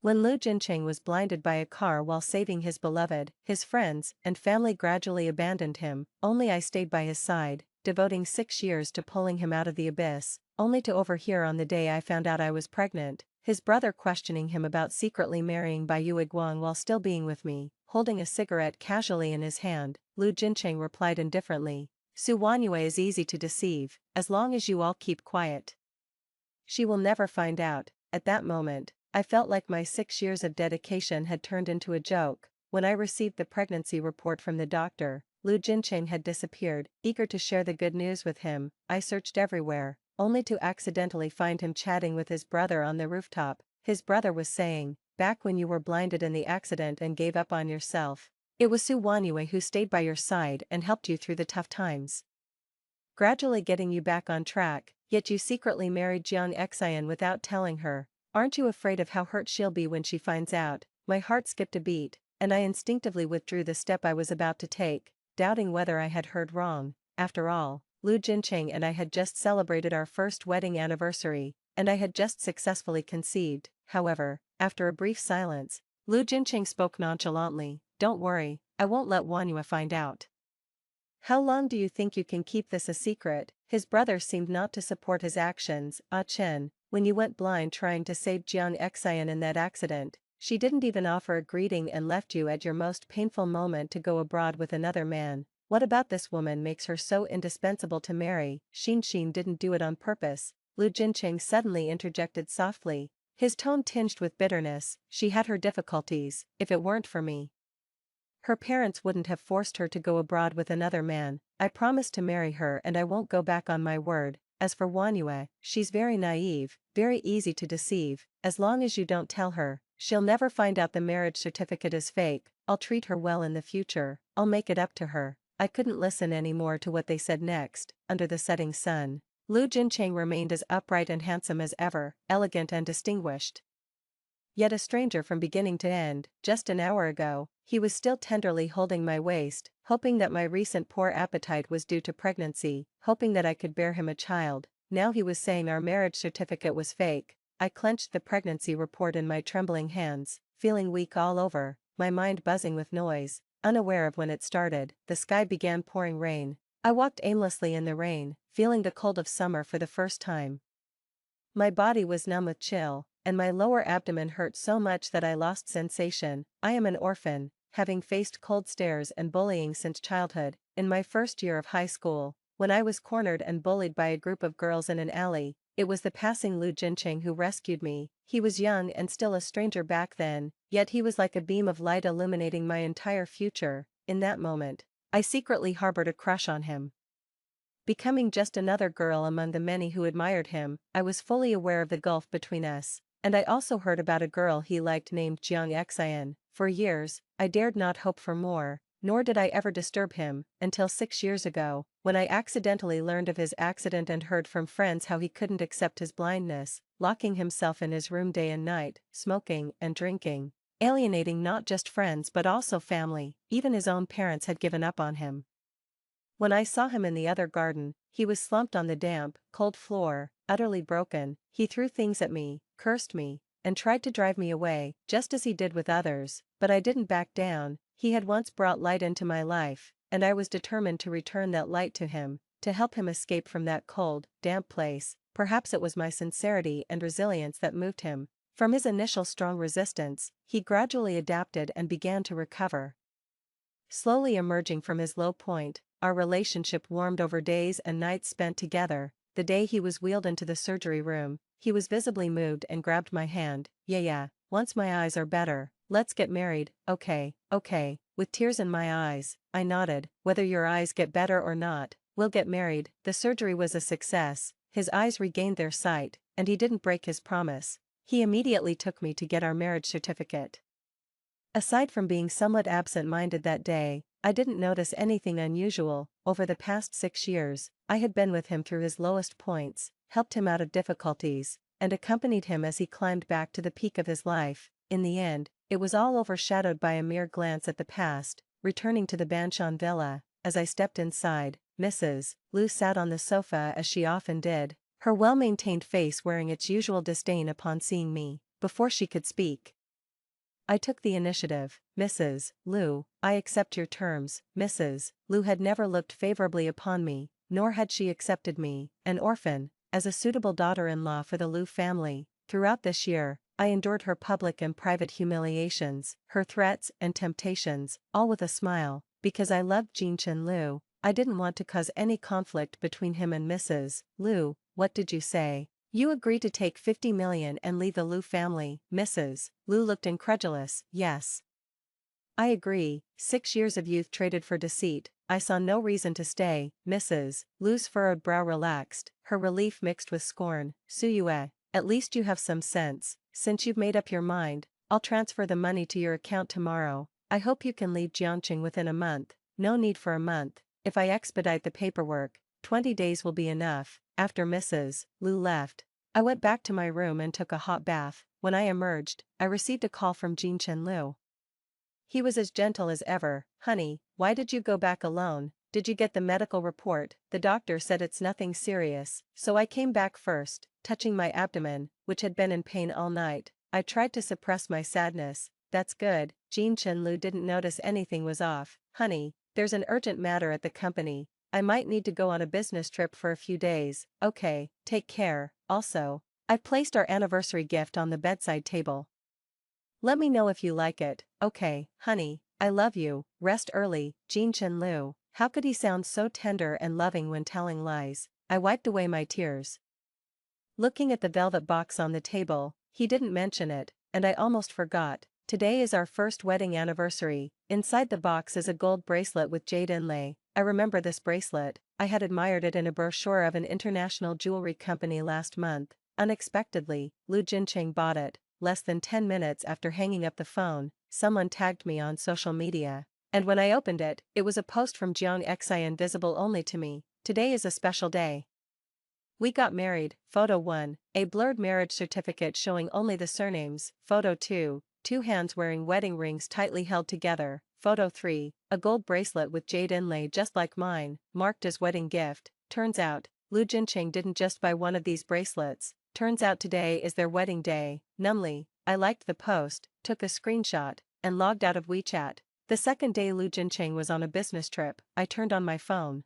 When Lu Jincheng was blinded by a car while saving his beloved, his friends and family gradually abandoned him, only I stayed by his side, devoting 6 years to pulling him out of the abyss, only to overhear on the day I found out I was pregnant, his brother questioning him about secretly marrying Bai Yuiguang while still being with me. Holding a cigarette casually in his hand, Lu Jincheng replied indifferently, Su Wanyue is easy to deceive, as long as you all keep quiet. She will never find out. At that moment, I felt like my 6 years of dedication had turned into a joke. When I received the pregnancy report from the doctor, Lu Jincheng had disappeared. Eager to share the good news with him, I searched everywhere, only to accidentally find him chatting with his brother on the rooftop. His brother was saying, back when you were blinded in the accident and gave up on yourself, it was Su Wanyue who stayed by your side and helped you through the tough times, gradually getting you back on track, yet you secretly married Jiang Xian without telling her. Aren't you afraid of how hurt she'll be when she finds out? My heart skipped a beat, and I instinctively withdrew the step I was about to take, doubting whether I had heard wrong. After all, Lu Jincheng and I had just celebrated our first wedding anniversary, and I had just successfully conceived. However, after a brief silence, Lu Jincheng spoke nonchalantly, don't worry, I won't let Wanyue find out. How long do you think you can keep this a secret? His brother seemed not to support his actions. Ah Chen, when you went blind trying to save Jiang Xian in that accident, she didn't even offer a greeting and left you at your most painful moment to go abroad with another man. What about this woman makes her so indispensable to marry? Xin didn't do it on purpose, Lu Jincheng suddenly interjected softly, his tone tinged with bitterness. She had her difficulties. If it weren't for me, her parents wouldn't have forced her to go abroad with another man. I promised to marry her and I won't go back on my word. As for Wanyue, she's very naive, very easy to deceive. As long as you don't tell her, she'll never find out the marriage certificate is fake. I'll treat her well in the future, I'll make it up to her. I couldn't listen anymore to what they said next. Under the setting sun, Lu Jincheng remained as upright and handsome as ever, elegant and distinguished, yet a stranger from beginning to end. Just an hour ago, he was still tenderly holding my waist, hoping that my recent poor appetite was due to pregnancy, hoping that I could bear him a child. Now he was saying our marriage certificate was fake. I clenched the pregnancy report in my trembling hands, feeling weak all over, my mind buzzing with noise, unaware of when it started. The sky began pouring rain. I walked aimlessly in the rain, feeling the cold of summer for the first time. My body was numb with chill, and my lower abdomen hurt so much that I lost sensation. I am an orphan, having faced cold stares and bullying since childhood. In my first year of high school, when I was cornered and bullied by a group of girls in an alley, it was the passing Lu Jincheng who rescued me. He was young and still a stranger back then, yet he was like a beam of light illuminating my entire future. In that moment, I secretly harbored a crush on him. Becoming just another girl among the many who admired him, I was fully aware of the gulf between us, and I also heard about a girl he liked named Jiang Xian. For years, I dared not hope for more, nor did I ever disturb him, until 6 years ago, when I accidentally learned of his accident and heard from friends how he couldn't accept his blindness, locking himself in his room day and night, smoking and drinking, alienating not just friends but also family. Even his own parents had given up on him. When I saw him in the other garden, he was slumped on the damp, cold floor, utterly broken. He threw things at me, cursed me, and tried to drive me away, just as he did with others, but I didn't back down. He had once brought light into my life, and I was determined to return that light to him, to help him escape from that cold, damp place. Perhaps it was my sincerity and resilience that moved him. From his initial strong resistance, he gradually adapted and began to recover. Slowly emerging from his low point, our relationship warmed over days and nights spent together. The day he was wheeled into the surgery room, he was visibly moved and grabbed my hand. Yeah, once my eyes are better, let's get married. Okay. With tears in my eyes, I nodded. Whether your eyes get better or not, we'll get married. The surgery was a success, his eyes regained their sight, and he didn't break his promise. He immediately took me to get our marriage certificate. Aside from being somewhat absent-minded that day, I didn't notice anything unusual. Over the past 6 years, I had been with him through his lowest points, helped him out of difficulties, and accompanied him as he climbed back to the peak of his life. In the end, it was all overshadowed by a mere glance at the past. Returning to the Banshan villa, as I stepped inside, Mrs. Lu sat on the sofa as she often did, her well-maintained face wearing its usual disdain upon seeing me. Before she could speak, I took the initiative. Mrs. Liu, I accept your terms. Mrs. Liu had never looked favorably upon me, nor had she accepted me, an orphan, as a suitable daughter-in-law for the Liu family. Throughout this year, I endured her public and private humiliations, her threats and temptations, all with a smile, because I loved Jinchen Liu. I didn't want to cause any conflict between him and Mrs. Liu. What did you say? You agreed to take 50 million and leave the Liu family. Mrs. Liu looked incredulous. Yes. I agree. 6 years of youth traded for deceit. I saw no reason to stay. Mrs. Liu's furrowed brow relaxed, her relief mixed with scorn. Suyue, at least you have some sense. Since you've made up your mind, I'll transfer the money to your account tomorrow. I hope you can leave Jiangqing within a month. No need for a month. If I expedite the paperwork, 20 days will be enough. After Mrs. Liu left, I went back to my room and took a hot bath. When I emerged, I received a call from Jinchen Liu. He was as gentle as ever. Honey, why did you go back alone? Did you get the medical report? The doctor said it's nothing serious, so I came back first, touching my abdomen, which had been in pain all night. I tried to suppress my sadness. That's good. Jinchen Liu didn't notice anything was off. Honey, there's an urgent matter at the company. I might need to go on a business trip for a few days. Okay, take care. Also, I placed our anniversary gift on the bedside table. Let me know if you like it. Okay, honey, I love you. Rest early. Jinchen Liu. How could he sound so tender and loving when telling lies? I wiped away my tears. Looking at the velvet box on the table, he didn't mention it, and I almost forgot. Today is our first wedding anniversary. Inside the box is a gold bracelet with jade inlay. I remember this bracelet. I had admired it in a brochure of an international jewelry company last month. Unexpectedly, Liu Jincheng bought it. Less than 10 minutes after hanging up the phone, someone tagged me on social media. And when I opened it, it was a post from Jiang Xian visible only to me. Today is a special day. We got married. Photo 1, a blurred marriage certificate showing only the surnames. Photo 2, two hands wearing wedding rings tightly held together. Photo 3, a gold bracelet with jade inlay just like mine, marked as wedding gift. Turns out, Liu Jincheng didn't just buy one of these bracelets. Turns out today is their wedding day. Numbly, I liked the post, took a screenshot, and logged out of WeChat. The second day Liu Jincheng was on a business trip, I turned on my phone.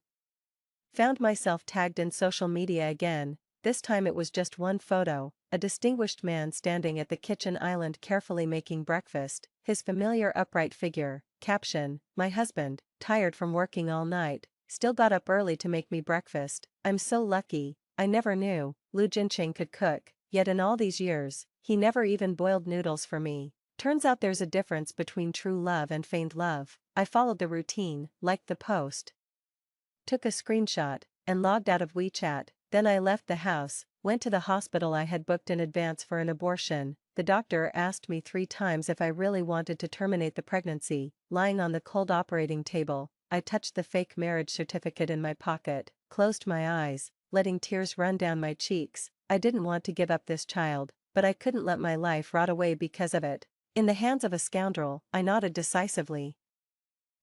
Found myself tagged in social media again. This time it was just one photo, a distinguished man standing at the kitchen island carefully making breakfast, his familiar upright figure. Caption, my husband, tired from working all night, still got up early to make me breakfast. I'm so lucky. I never knew Liu Jincheng could cook, yet in all these years, he never even boiled noodles for me. Turns out there's a difference between true love and feigned love. I followed the routine, liked the post, took a screenshot, and logged out of WeChat. Then I left the house, went to the hospital I had booked in advance for an abortion. The doctor asked me 3 times if I really wanted to terminate the pregnancy. Lying on the cold operating table, I touched the fake marriage certificate in my pocket, closed my eyes, letting tears run down my cheeks. I didn't want to give up this child, but I couldn't let my life rot away because of it. In the hands of a scoundrel, I nodded decisively.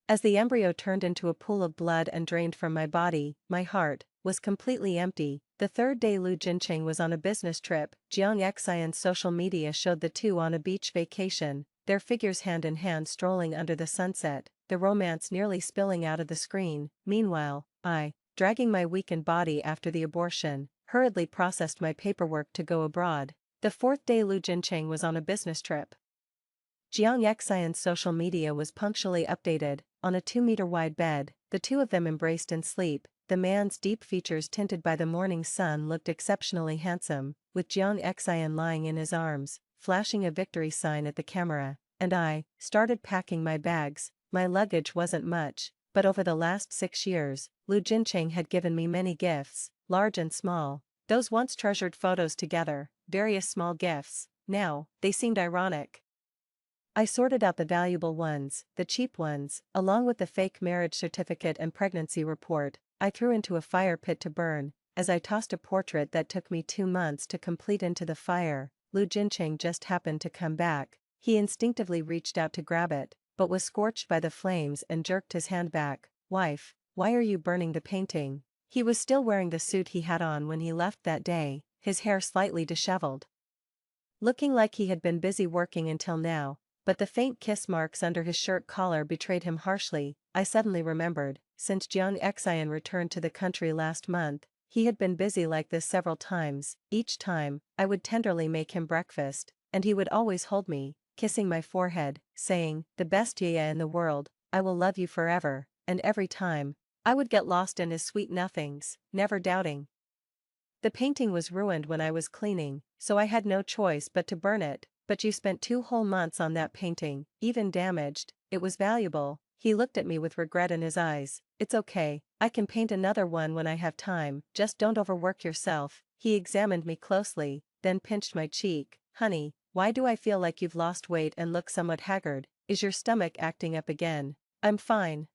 As the embryo turned into a pool of blood and drained from my body, my heart was completely empty. The third day Liu Jincheng was on a business trip. Jiang Xian's social media showed the two on a beach vacation, their figures hand in hand strolling under the sunset, the romance nearly spilling out of the screen. Meanwhile, I, dragging my weakened body after the abortion, hurriedly processed my paperwork to go abroad. The fourth day Liu Jincheng was on a business trip. Jiang Xian's social media was punctually updated. On a 2-meter-wide bed, the two of them embraced in sleep. The man's deep features tinted by the morning sun looked exceptionally handsome, with Jiang Xian lying in his arms, flashing a victory sign at the camera. And I started packing my bags. My luggage wasn't much, but over the last 6 years, Liu Jincheng had given me many gifts, large and small. Those once treasured photos together, various small gifts, now, they seemed ironic. I sorted out the valuable ones, the cheap ones, along with the fake marriage certificate and pregnancy report. I threw into a fire pit to burn. As I tossed a portrait that took me 2 months to complete into the fire, Liu Jincheng just happened to come back. He instinctively reached out to grab it, but was scorched by the flames and jerked his hand back. Wife, why are you burning the painting? He was still wearing the suit he had on when he left that day, his hair slightly disheveled, looking like he had been busy working until now. but the faint kiss marks under his shirt collar betrayed him harshly. I suddenly remembered, since Jeong Exian returned to the country last month, he had been busy like this several times. Each time, I would tenderly make him breakfast, and he would always hold me, kissing my forehead, saying, "The best Yaya in the world, I will love you forever," and every time, I would get lost in his sweet nothings, never doubting. The painting was ruined when I was cleaning, so I had no choice but to burn it. But you spent 2 whole months on that painting, even damaged, it was valuable. He looked at me with regret in his eyes. It's okay, I can paint another one when I have time, just don't overwork yourself. He examined me closely, then pinched my cheek. Honey, why do I feel like you've lost weight and look somewhat haggard? Is your stomach acting up again? I'm fine.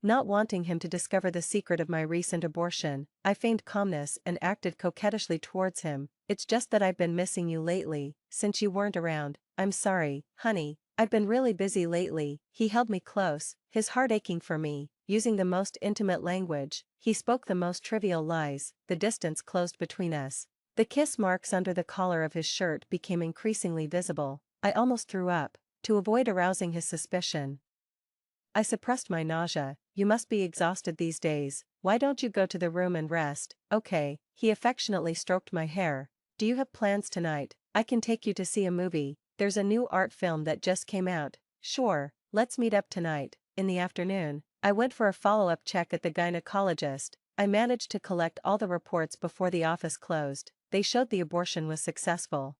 Not wanting him to discover the secret of my recent abortion, I feigned calmness and acted coquettishly towards him. It's just that I've been missing you lately, since you weren't around. I'm sorry, honey, I've been really busy lately. He held me close, his heart aching for me, using the most intimate language. He spoke the most trivial lies. The distance closed between us. The kiss marks under the collar of his shirt became increasingly visible. I almost threw up, to avoid arousing his suspicion. I suppressed my nausea. You must be exhausted these days. Why don't you go to the room and rest? Okay. He affectionately stroked my hair. Do you have plans tonight? I can take you to see a movie. There's a new art film that just came out. Sure, let's meet up tonight. In the afternoon, I went for a follow-up check at the gynecologist. I managed to collect all the reports before the office closed. They showed the abortion was successful.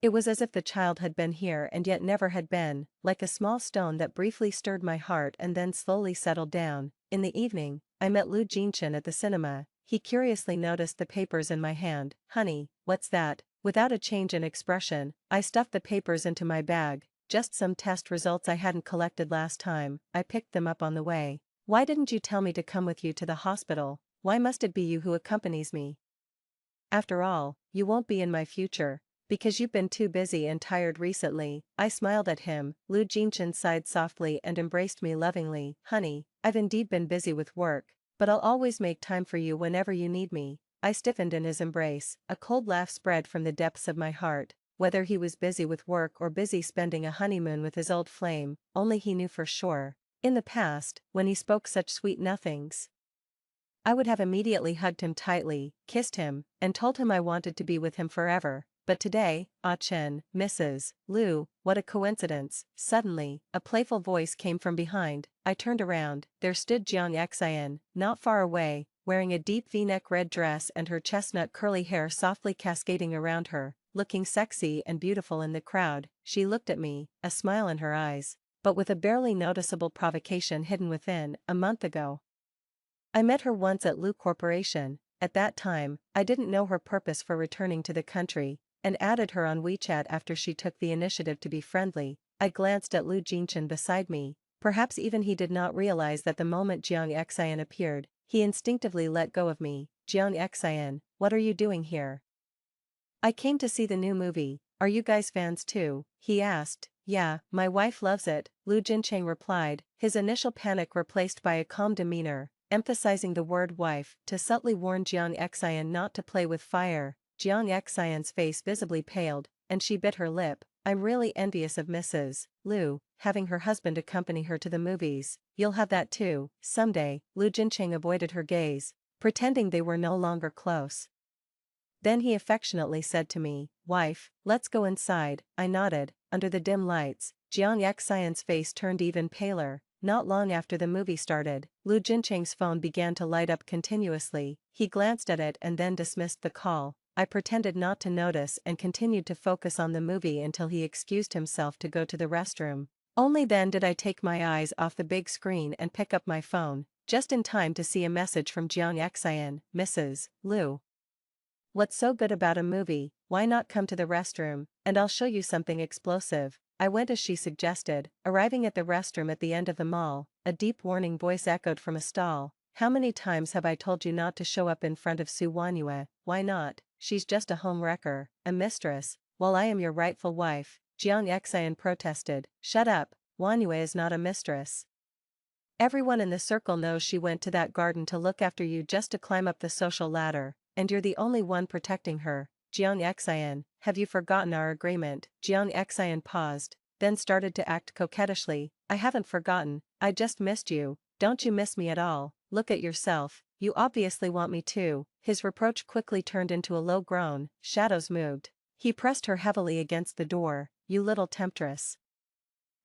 It was as if the child had been here and yet never had been, like a small stone that briefly stirred my heart and then slowly settled down. In the evening, I met Lu Jinchen at the cinema. He curiously noticed the papers in my hand. Honey, what's that? Without a change in expression, I stuffed the papers into my bag, just some test results I hadn't collected last time. I picked them up on the way. Why didn't you tell me to come with you to the hospital? Why must it be you who accompanies me? After all, you won't be in my future. Because you've been too busy and tired recently. I smiled at him. Lu Jinchen sighed softly and embraced me lovingly. Honey, I've indeed been busy with work, but I'll always make time for you whenever you need me. I stiffened in his embrace. A cold laugh spread from the depths of my heart. Whether he was busy with work or busy spending a honeymoon with his old flame, only he knew for sure. In the past, when he spoke such sweet nothings, I would have immediately hugged him tightly, kissed him, and told him I wanted to be with him forever. But today, Ah Chen, Mrs. Liu, what a coincidence. Suddenly, a playful voice came from behind. I turned around. There stood Jeong Exian, not far away, wearing a deep V-neck red dress and her chestnut curly hair softly cascading around her, looking sexy and beautiful in the crowd. She looked at me, a smile in her eyes, but with a barely noticeable provocation hidden within. A month ago, I met her once at Lu Corporation. At that time, I didn't know her purpose for returning to the country, and added her on WeChat after she took the initiative to be friendly. I glanced at Lu Jinchen beside me. Perhaps even he did not realize that the moment Jeong Exian appeared, he instinctively let go of me. Jeong Exian, what are you doing here? I came to see the new movie. Are you guys fans too? He asked. Yeah, my wife loves it, Lu Jinchen replied, his initial panic replaced by a calm demeanor, emphasizing the word wife, to subtly warn Jeong Exian not to play with fire. Jeong Exian's face visibly paled, and she bit her lip. I'm really envious of Mrs. Liu, having her husband accompany her to the movies. You'll have that too, someday. Lu Jincheng avoided her gaze, pretending they were no longer close. Then he affectionately said to me, "Wife, let's go inside." I nodded. Under the dim lights, Jeong Exian's face turned even paler. Not long after the movie started, Lu Jincheng's phone began to light up continuously. He glanced at it and then dismissed the call. I pretended not to notice and continued to focus on the movie until he excused himself to go to the restroom. Only then did I take my eyes off the big screen and pick up my phone, just in time to see a message from Jeong Exian, Mrs. Liu. What's so good about a movie? Why not come to the restroom, and I'll show you something explosive. I went as she suggested, arriving at the restroom at the end of the mall. A deep warning voice echoed from a stall. How many times have I told you not to show up in front of Su Wanyue? Why not? She's just a home wrecker, a mistress, while I am your rightful wife. Jeong Exian protested. Shut up, Wanyue is not a mistress. Everyone in the circle knows she went to that garden to look after you just to climb up the social ladder, and you're the only one protecting her. Jeong Exian, have you forgotten our agreement? Jeong Exian paused, then started to act coquettishly. I haven't forgotten, I just missed you. Don't you miss me at all? Look at yourself, you obviously want me too. His reproach quickly turned into a low groan. Shadows moved. He pressed her heavily against the door. You little temptress.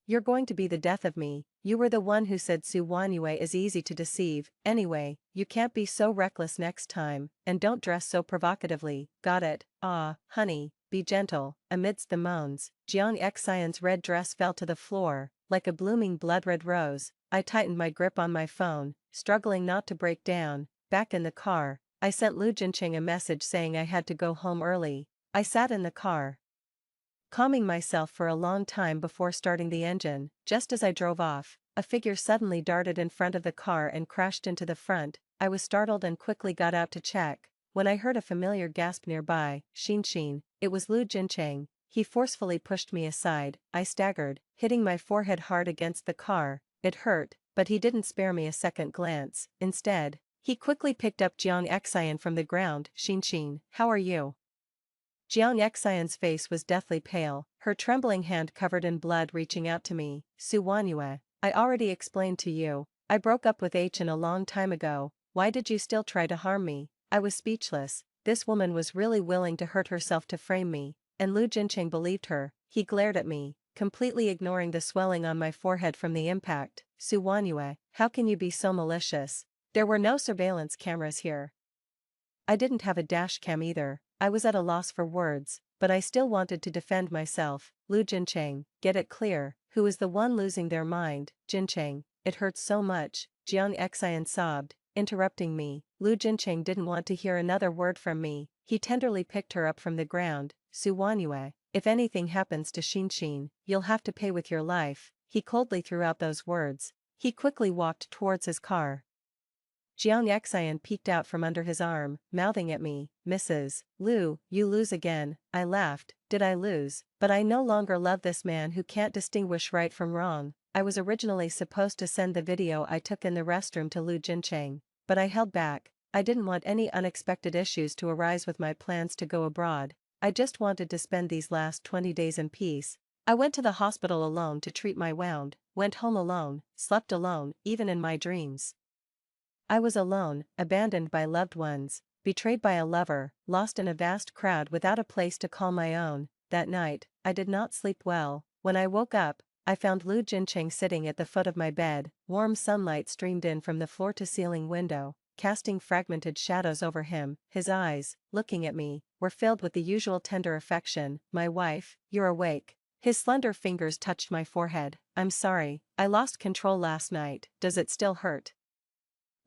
You're going to be the death of me. You were the one who said Suwanue is easy to deceive. Anyway, you can't be so reckless next time, and don't dress so provocatively. Got it? Ah, honey, be gentle. Amidst the moans, Jeong Eksion's red dress fell to the floor, like a blooming blood-red rose. I tightened my grip on my phone, struggling not to break down. Back in the car, I sent Lu Jincheng a message saying I had to go home early. I sat in the car, calming myself for a long time before starting the engine. Just as I drove off, a figure suddenly darted in front of the car and crashed into the front. I was startled and quickly got out to check, when I heard a familiar gasp nearby. Shin. It was Lu Jincheng. He forcefully pushed me aside. I staggered, hitting my forehead hard against the car. It hurt, but he didn't spare me a second glance. Instead, he quickly picked up Jeong Eksion from the ground. Shin, how are you? Jeong Eksion's face was deathly pale, her trembling hand covered in blood reaching out to me. Suwanue, I already explained to you, I broke up with Hn a long time ago. Why did you still try to harm me? I was speechless. This woman was really willing to hurt herself to frame me, and Lu Jincheng believed her. He glared at me, completely ignoring the swelling on my forehead from the impact. Suwanue, how can you be so malicious? There were no surveillance cameras here. I didn't have a dash cam either. I was at a loss for words, but I still wanted to defend myself. Lu Jincheng, get it clear, who is the one losing their mind? Jincheng, it hurts so much. Jeong Eksion sobbed, interrupting me. Lu Jincheng didn't want to hear another word from me. He tenderly picked her up from the ground. Suwanue, if anything happens to Shin, you'll have to pay with your life. He coldly threw out those words. He quickly walked towards his car. Jeong Eksion peeked out from under his arm, mouthing at me, Mrs. Lu, you lose again. I laughed. Did I lose? But I no longer love this man who can't distinguish right from wrong. I was originally supposed to send the video I took in the restroom to Lu Jincheng, but I held back. I didn't want any unexpected issues to arise with my plans to go abroad. I just wanted to spend these last 20 days in peace. I went to the hospital alone to treat my wound, went home alone, slept alone, even in my dreams. I was alone, abandoned by loved ones, betrayed by a lover, lost in a vast crowd without a place to call my own. That night, I did not sleep well. When I woke up, I found Lu Jincheng sitting at the foot of my bed. Warm sunlight streamed in from the floor-to-ceiling window, casting fragmented shadows over him. His eyes, looking at me, were filled with the usual tender affection. My wife, you're awake. His slender fingers touched my forehead. I'm sorry, I lost control last night. Does it still hurt?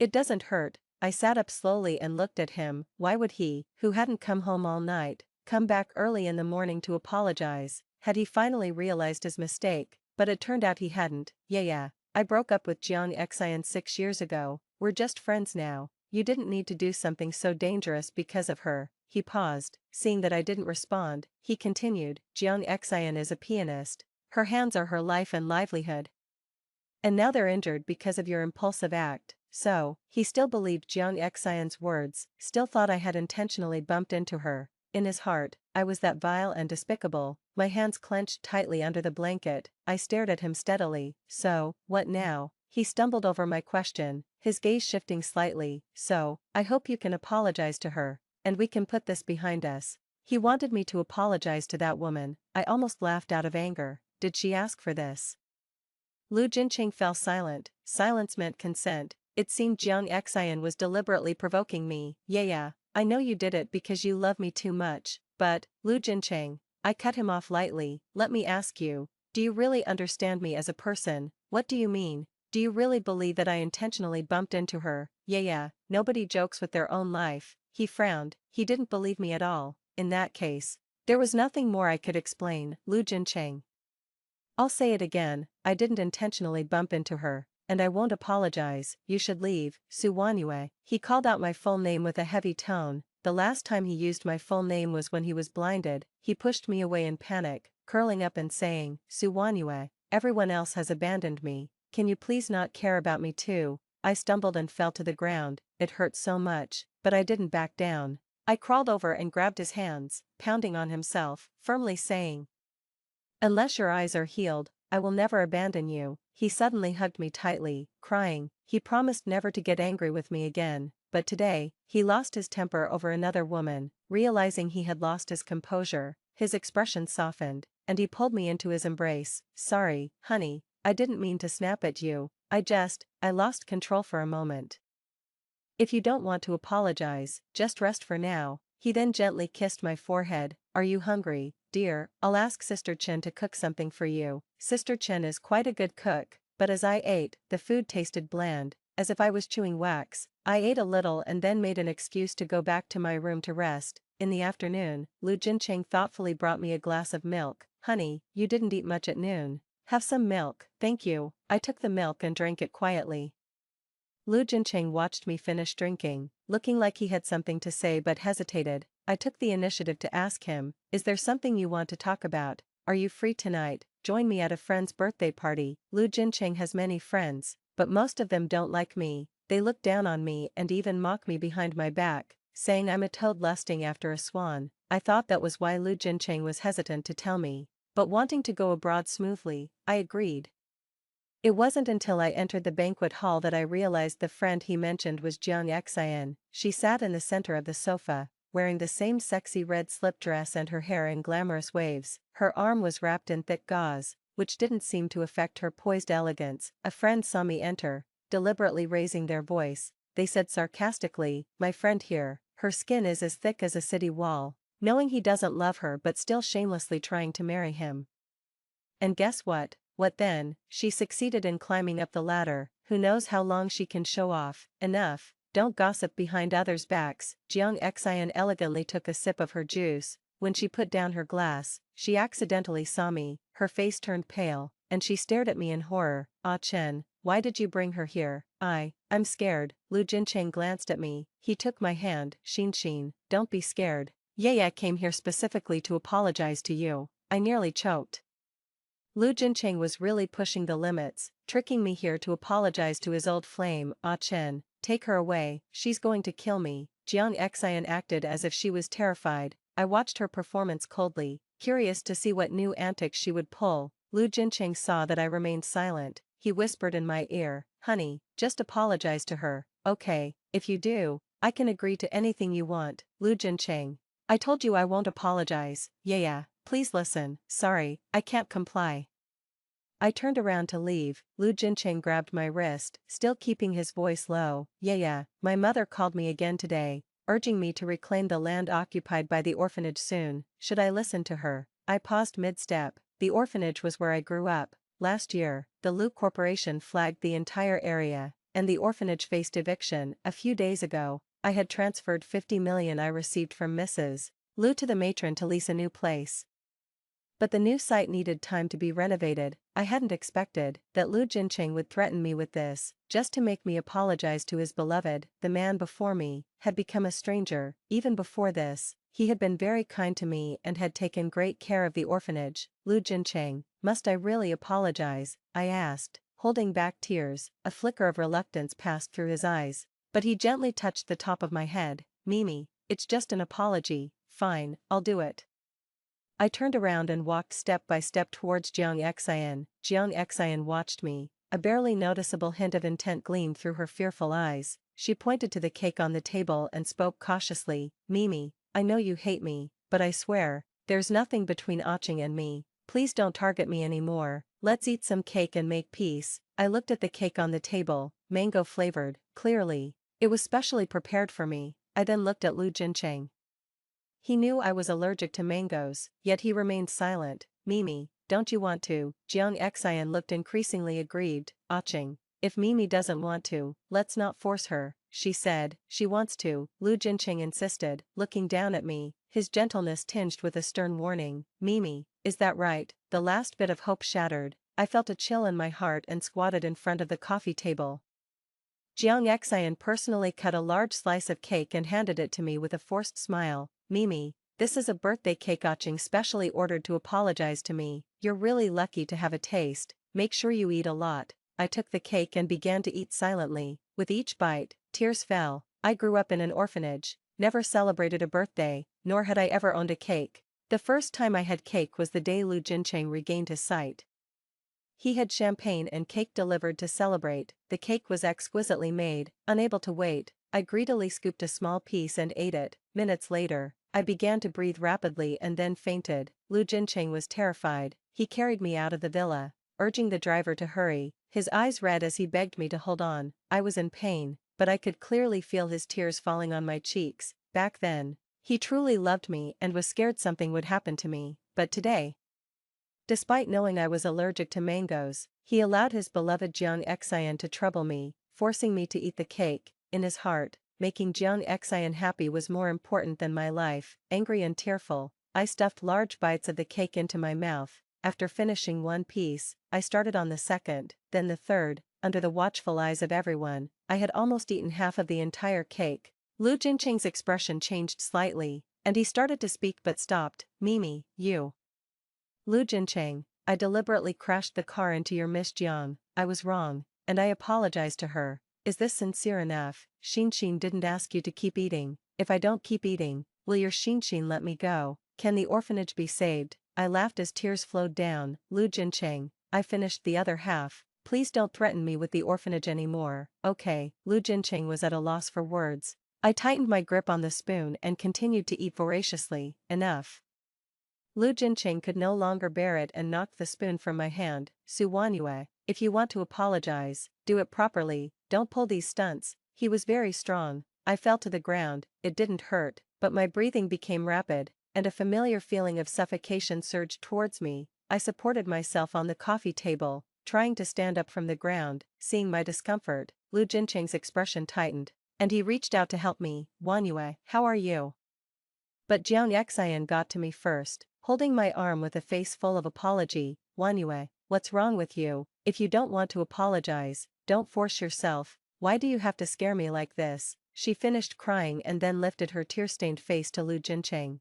It doesn't hurt. I sat up slowly and looked at him. Why would he, who hadn't come home all night, come back early in the morning to apologize? Had he finally realized his mistake? But it turned out he hadn't. Yeah, I broke up with Jeong Eksion 6 years ago. We're just friends now. You didn't need to do something so dangerous because of her. He paused, seeing that I didn't respond. He continued, Jeong Eksion is a pianist. Her hands are her life and livelihood. And now they're injured because of your impulsive act. So, he still believed Jeong Eksion's words, still thought I had intentionally bumped into her. In his heart, I was that vile and despicable. My hands clenched tightly under the blanket. I stared at him steadily. So, what now? He stumbled over my question, his gaze shifting slightly. So, I hope you can apologize to her, and we can put this behind us. He wanted me to apologize to that woman. I almost laughed out of anger. Did she ask for this? Lu Jincheng fell silent. Silence meant consent. It seemed Jeong Eksion was deliberately provoking me. Yeah, I know you did it because you love me too much, but, Lu Jincheng, I cut him off lightly. Let me ask you, do you really understand me as a person? What do you mean? Do you really believe that I intentionally bumped into her? Yeah, nobody jokes with their own life. He frowned. He didn't believe me at all. In that case, there was nothing more I could explain. Lu Jincheng, I'll say it again, I didn't intentionally bump into her. And I won't apologize. You should leave. Suwanue. He called out my full name with a heavy tone. The last time he used my full name was when he was blinded. He pushed me away in panic, curling up and saying, Suwanue, everyone else has abandoned me. Can you please not care about me too? I stumbled and fell to the ground. It hurt so much, but I didn't back down. I crawled over and grabbed his hands, pounding on himself, firmly saying, Unless your eyes are healed, I will never abandon you. He suddenly hugged me tightly, crying. He promised never to get angry with me again, but today, he lost his temper over another woman. Realizing he had lost his composure, his expression softened, and he pulled me into his embrace. Sorry, honey, I didn't mean to snap at you, I lost control for a moment. If you don't want to apologize, just rest for now. He then gently kissed my forehead. Are you hungry, dear? I'll ask Sister Chen to cook something for you. Sister Chen is quite a good cook, but as I ate, the food tasted bland, as if I was chewing wax. I ate a little and then made an excuse to go back to my room to rest. In the afternoon, Lu Jincheng thoughtfully brought me a glass of milk. Honey, you didn't eat much at noon. Have some milk, thank you. I took the milk and drank it quietly. Lu Jincheng watched me finish drinking, looking like he had something to say but hesitated. I took the initiative to ask him, is there something you want to talk about? Are you free tonight? Join me at a friend's birthday party. Lu Jincheng has many friends, but most of them don't like me. They look down on me and even mock me behind my back, saying I'm a toad lusting after a swan. I thought that was why Lu Jincheng was hesitant to tell me, but wanting to go abroad smoothly, I agreed. It wasn't until I entered the banquet hall that I realized the friend he mentioned was Jiang Xian. She sat in the center of the sofa, wearing the same sexy red slip dress and her hair in glamorous waves. Her arm was wrapped in thick gauze, which didn't seem to affect her poised elegance. A friend saw me enter, deliberately raising their voice. They said sarcastically, my friend here, her skin is as thick as a city wall, knowing he doesn't love her but still shamelessly trying to marry him. And guess what? What then? She succeeded in climbing up the ladder. Who knows how long she can show off. Enough, don't gossip behind others' backs. Jiang Xian elegantly took a sip of her juice. When she put down her glass, she accidentally saw me. Her face turned pale, and she stared at me in horror. Ah Chen, why did you bring her here? I'm scared. Lu Jincheng glanced at me. He took my hand. Xin, don't be scared. Yaya came here specifically to apologize to you. I nearly choked. Lu Jincheng was really pushing the limits, tricking me here to apologize to his old flame. Ah Chen, take her away, she's going to kill me. Jiang Xian acted as if she was terrified. I watched her performance coldly, curious to see what new antics she would pull. Lu Jincheng saw that I remained silent. He whispered in my ear, honey, just apologize to her. Okay, if you do, I can agree to anything you want. Lu Jincheng, I told you I won't apologize. Yeah, please listen. Sorry, I can't comply. I turned around to leave. Lu Jincheng grabbed my wrist, still keeping his voice low. Yeah, my mother called me again today, urging me to reclaim the land occupied by the orphanage soon. Should I listen to her? I paused mid-step. The orphanage was where I grew up. Last year, the Lu Corporation flagged the entire area, and the orphanage faced eviction. A few days ago, I had transferred 50 million I received from Mrs. Lu to the matron to lease a new place. But the new site needed time to be renovated. I hadn't expected that Lu Jincheng would threaten me with this, just to make me apologize to his beloved. The man before me had become a stranger. Even before this, he had been very kind to me and had taken great care of the orphanage. Lu Jincheng, must I really apologize? I asked, holding back tears. A flicker of reluctance passed through his eyes, but he gently touched the top of my head. Mimi, it's just an apology. Fine, I'll do it. I turned around and walked step by step towards Jiang Xian. Jiang Xian watched me. A barely noticeable hint of intent gleamed through her fearful eyes. She pointed to the cake on the table and spoke cautiously. Mimi, I know you hate me, but I swear, there's nothing between Aching and me. Please don't target me anymore. Let's eat some cake and make peace. I looked at the cake on the table, mango flavored, clearly. It was specially prepared for me. I then looked at Lu Jincheng. He knew I was allergic to mangoes, yet he remained silent. Mimi, don't you want to? Jiang Xian looked increasingly aggrieved. Aching, if Mimi doesn't want to, let's not force her, she said. She wants to, Lu Jincheng insisted, looking down at me, his gentleness tinged with a stern warning. Mimi, is that right? The last bit of hope shattered. I felt a chill in my heart and squatted in front of the coffee table. Jiang Xian personally cut a large slice of cake and handed it to me with a forced smile. Mimi, this is a birthday cake Aching specially ordered to apologize to me. You're really lucky to have a taste. Make sure you eat a lot. I took the cake and began to eat silently. With each bite, tears fell. I grew up in an orphanage, never celebrated a birthday, nor had I ever owned a cake. The first time I had cake was the day Lu Jincheng regained his sight. He had champagne and cake delivered to celebrate. The cake was exquisitely made. Unable to wait, I greedily scooped a small piece and ate it. Minutes later, I began to breathe rapidly and then fainted. Lu Jincheng was terrified. He carried me out of the villa, urging the driver to hurry, his eyes red as he begged me to hold on. I was in pain, but I could clearly feel his tears falling on my cheeks. Back then, he truly loved me and was scared something would happen to me, but today, despite knowing I was allergic to mangoes, he allowed his beloved Jiang Xian to trouble me, forcing me to eat the cake. In his heart, making Jiang Xian happy was more important than my life. Angry and tearful, I stuffed large bites of the cake into my mouth. After finishing one piece, I started on the second, then the third. Under the watchful eyes of everyone, I had almost eaten half of the entire cake. Lu Jincheng's expression changed slightly, and he started to speak but stopped. Mimi, you. Lu Jincheng, I deliberately crashed the car into your Miss Jiang. I was wrong, and I apologized to her. Is this sincere enough? Xinxin didn't ask you to keep eating. If I don't keep eating, will your Xinxin let me go? Can the orphanage be saved? I laughed as tears flowed down. Lu Jincheng, I finished the other half. Please don't threaten me with the orphanage anymore. Okay. Lu Jincheng was at a loss for words. I tightened my grip on the spoon and continued to eat voraciously. Enough. Lu Jincheng could no longer bear it and knocked the spoon from my hand. Su Wanyue, if you want to apologize, do it properly, don't pull these stunts. He was very strong. I fell to the ground. It didn't hurt, but my breathing became rapid, and a familiar feeling of suffocation surged towards me. I supported myself on the coffee table, trying to stand up from the ground. Seeing my discomfort, Lu Jincheng's expression tightened, and he reached out to help me. Wanyue, how are you? But Jiang Xian got to me first, holding my arm with a face full of apology. Wanyue, what's wrong with you? If you don't want to apologize, don't force yourself. Why do you have to scare me like this? She finished crying and then lifted her tear-stained face to Lu Jincheng.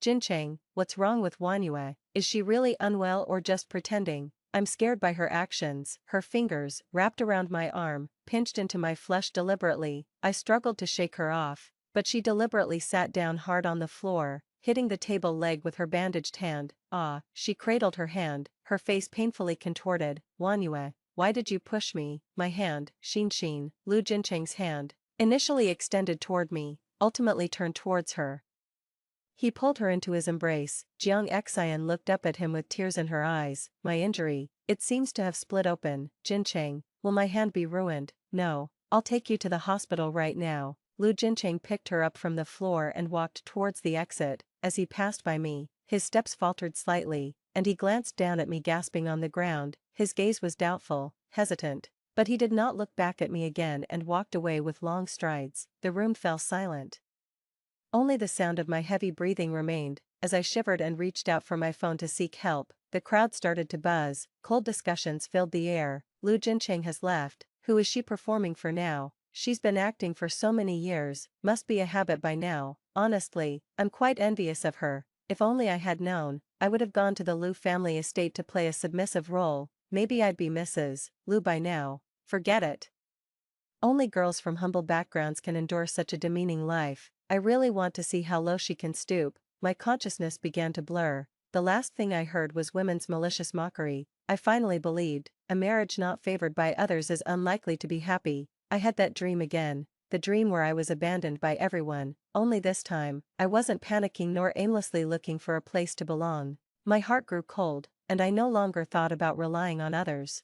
Jincheng, what's wrong with Wanyue? Is she really unwell or just pretending? I'm scared by her actions. Her fingers, wrapped around my arm, pinched into my flesh deliberately. I struggled to shake her off, but she deliberately sat down hard on the floor, hitting the table leg with her bandaged hand. Ah, she cradled her hand, her face painfully contorted. Wanyue, why did you push me? My hand, Xinxin, Lu Jincheng's hand, initially extended toward me, ultimately turned towards her. He pulled her into his embrace. Jiang Xian looked up at him with tears in her eyes. My injury, it seems to have split open. Jincheng, will my hand be ruined? No, I'll take you to the hospital right now. Lu Jincheng picked her up from the floor and walked towards the exit. As he passed by me, his steps faltered slightly, and he glanced down at me gasping on the ground. His gaze was doubtful, hesitant, but he did not look back at me again and walked away with long strides. The room fell silent. Only the sound of my heavy breathing remained. As I shivered and reached out for my phone to seek help, the crowd started to buzz. Cold discussions filled the air. Lu Jincheng has left. Who is she performing for now? She's been acting for so many years, must be a habit by now. Honestly, I'm quite envious of her. If only I had known, I would have gone to the Lu family estate to play a submissive role. Maybe I'd be Mrs. Lu by now. Forget it. Only girls from humble backgrounds can endure such a demeaning life. I really want to see how low she can stoop. My consciousness began to blur. The last thing I heard was women's malicious mockery. I finally believed, a marriage not favored by others is unlikely to be happy. I had that dream again, the dream where I was abandoned by everyone, only this time, I wasn't panicking nor aimlessly looking for a place to belong. My heart grew cold, and I no longer thought about relying on others.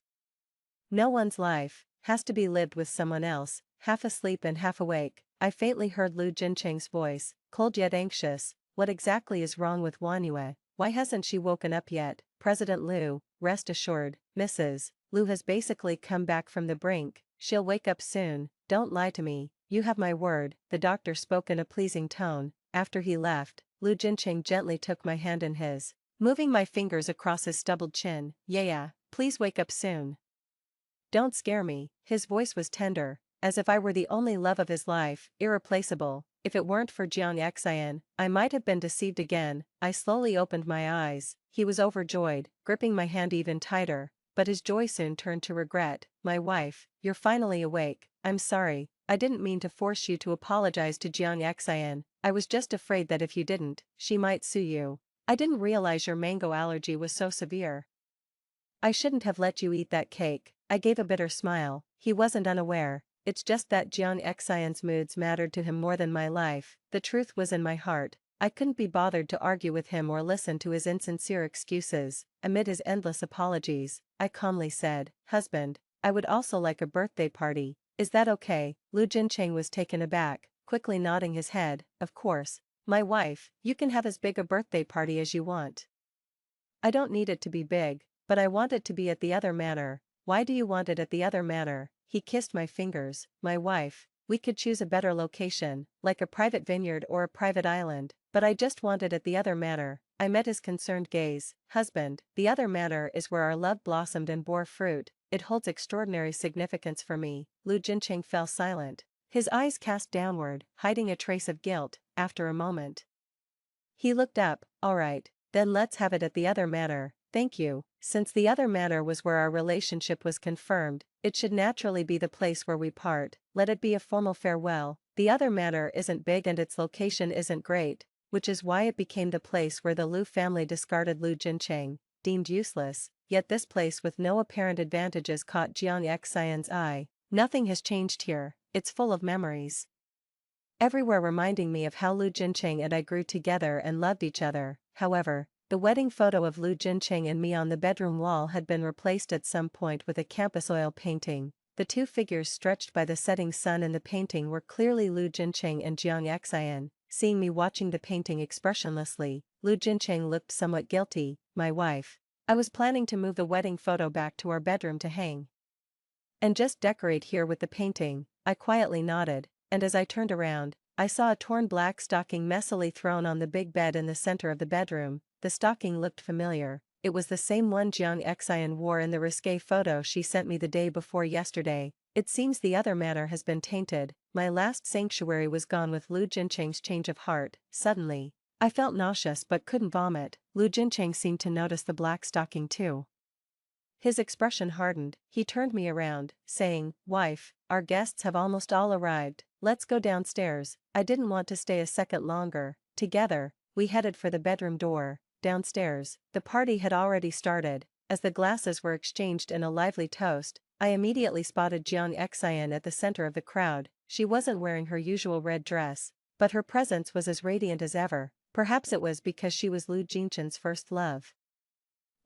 No one's life has to be lived with someone else. Half asleep and half awake, I faintly heard Lu Jincheng's voice, cold yet anxious. What exactly is wrong with Wanyue? Why hasn't she woken up yet? President Lu, rest assured, Mrs. Lu has basically come back from the brink. She'll wake up soon. Don't lie to me. You have my word. The doctor spoke in a pleasing tone. After he left, Lu Jincheng gently took my hand in his, moving my fingers across his stubbled chin. Yeah, please wake up soon. Don't scare me. His voice was tender, as if I were the only love of his life, irreplaceable. If it weren't for Jiang Xian, I might have been deceived again. I slowly opened my eyes. He was overjoyed, gripping my hand even tighter, but his joy soon turned to regret. My wife, you're finally awake. I'm sorry, I didn't mean to force you to apologize to Jiang Xian. I was just afraid that if you didn't, she might sue you. I didn't realize your mango allergy was so severe. I shouldn't have let you eat that cake. I gave a bitter smile. He wasn't unaware. It's just that Jiang Xian's moods mattered to him more than my life. The truth was in my heart. I couldn't be bothered to argue with him or listen to his insincere excuses. Amid his endless apologies, I calmly said, "Husband, I would also like a birthday party. Is that okay?" Lu Jincheng was taken aback, quickly nodding his head. "Of course, my wife, you can have as big a birthday party as you want. I don't need it to be big, but I want it to be at the other manor." "Why do you want it at the other manor?" He kissed my fingers. "My wife, we could choose a better location, like a private vineyard or a private island, but I just want it at the other manor." I met his concerned gaze. "Husband, the other manor is where our love blossomed and bore fruit. It holds extraordinary significance for me." Lu Jincheng fell silent. His eyes cast downward, hiding a trace of guilt. After a moment, he looked up. "All right, then let's have it at the other manor." "Thank you." Since the other manor was where our relationship was confirmed, it should naturally be the place where we part. Let it be a formal farewell. The other manor isn't big and its location isn't great, which is why it became the place where the Lu family discarded Lu Jincheng, deemed useless. Yet this place with no apparent advantages caught Jiang Xian's eye. "Nothing has changed here. It's full of memories. Everywhere reminding me of how Lu Jincheng and I grew together and loved each other." However, the wedding photo of Lu Jincheng and me on the bedroom wall had been replaced at some point with a campus oil painting. The two figures stretched by the setting sun in the painting were clearly Lu Jincheng and Jiang Xian. Seeing me watching the painting expressionlessly, Lu Jincheng looked somewhat guilty. "My wife. I was planning to move the wedding photo back to our bedroom to hang and just decorate here with the painting." I quietly nodded, and as I turned around, I saw a torn black stocking messily thrown on the big bed in the center of the bedroom. The stocking looked familiar. It was the same one Jiang Xian wore in the risque photo she sent me the day before yesterday. It seems the other manor has been tainted. My last sanctuary was gone with Lu Jincheng's change of heart. Suddenly, I felt nauseous but couldn't vomit. Lu Jincheng seemed to notice the black stocking too. His expression hardened. He turned me around, saying, "Wife, our guests have almost all arrived. Let's go downstairs." I didn't want to stay a second longer. Together, we headed for the bedroom door. Downstairs, the party had already started. As the glasses were exchanged in a lively toast, I immediately spotted Jiang Xian at the center of the crowd. She wasn't wearing her usual red dress, but her presence was as radiant as ever. Perhaps it was because she was Lu Jincheng's first love.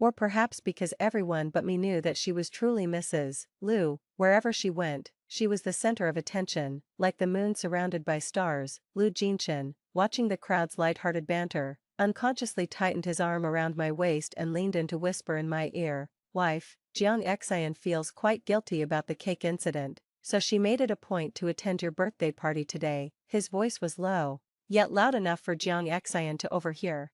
Or perhaps because everyone but me knew that she was truly Mrs. Lu. Wherever she went, she was the center of attention, like the moon surrounded by stars. Lu Jinchen, watching the crowd's light-hearted banter, unconsciously tightened his arm around my waist and leaned in to whisper in my ear, "Wife, Jiang Xian feels quite guilty about the cake incident, so she made it a point to attend your birthday party today." His voice was low, yet loud enough for Jiang Xian to overhear.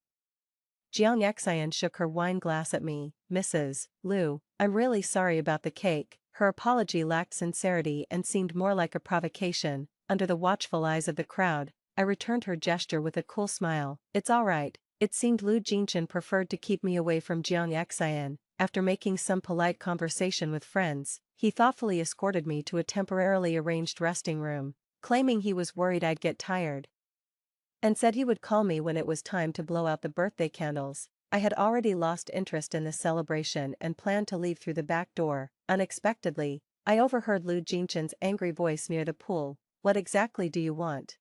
Jiang Xian shook her wine glass at me. "Mrs. Lu, I'm really sorry about the cake." Her apology lacked sincerity and seemed more like a provocation. Under the watchful eyes of the crowd, I returned her gesture with a cool smile. "It's all right." It seemed Lu Jinchen preferred to keep me away from Jiang Xian. After making some polite conversation with friends, he thoughtfully escorted me to a temporarily arranged resting room, claiming he was worried I'd get tired, and said he would call me when it was time to blow out the birthday candles. I had already lost interest in the celebration and planned to leave through the back door. Unexpectedly, I overheard Lu Jinchen's angry voice near the pool. "What exactly do you want?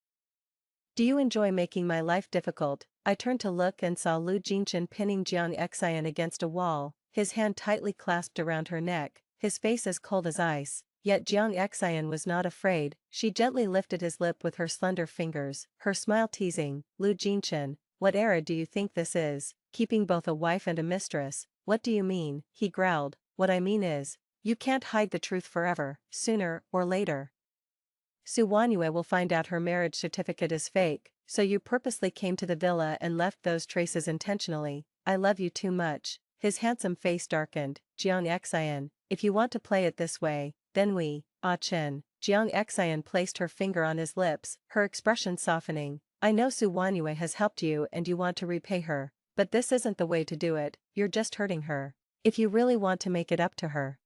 Do you enjoy making my life difficult?" I turned to look and saw Lu Jinchen pinning Jiang Xian against a wall, his hand tightly clasped around her neck, his face as cold as ice. Yet Jiang Xian was not afraid. She gently lifted his lip with her slender fingers, her smile teasing. "Lu Jinchen, what era do you think this is? Keeping both a wife and a mistress?" "What do you mean?" he growled. "What I mean is, you can't hide the truth forever. Sooner or later, Su Wanyue will find out her marriage certificate is fake, so you purposely came to the villa and left those traces intentionally. I love you too much." His handsome face darkened. "Jiang Xian, if you want to play it this way, then we, Chen." Jiang Xian placed her finger on his lips, her expression softening. "I know Su Wanyue has helped you and you want to repay her, but this isn't the way to do it. You're just hurting her. If you really want to make it up to her,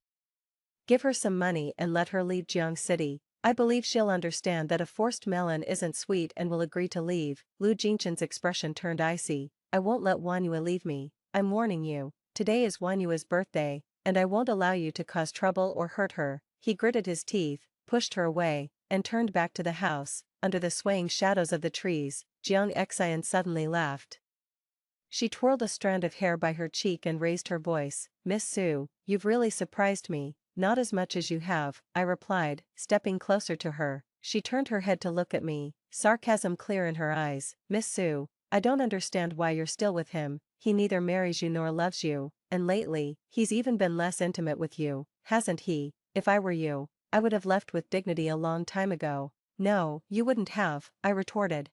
give her some money and let her leave Jiang City." I believe she'll understand that a forced melon isn't sweet and will agree to leave. Lu Jinshan's expression turned icy. I won't let Wanyua leave me. I'm warning you. Today is Wanyua's birthday, and I won't allow you to cause trouble or hurt her. He gritted his teeth, pushed her away, and turned back to the house. Under the swaying shadows of the trees, Jiang Xian suddenly laughed. She twirled a strand of hair by her cheek and raised her voice. Miss Su, you've really surprised me. Not as much as you have, I replied, stepping closer to her. She turned her head to look at me, sarcasm clear in her eyes. Miss Su, I don't understand why you're still with him. He neither marries you nor loves you, and lately, he's even been less intimate with you, hasn't he? If I were you, I would have left with dignity a long time ago. No, you wouldn't have, I retorted,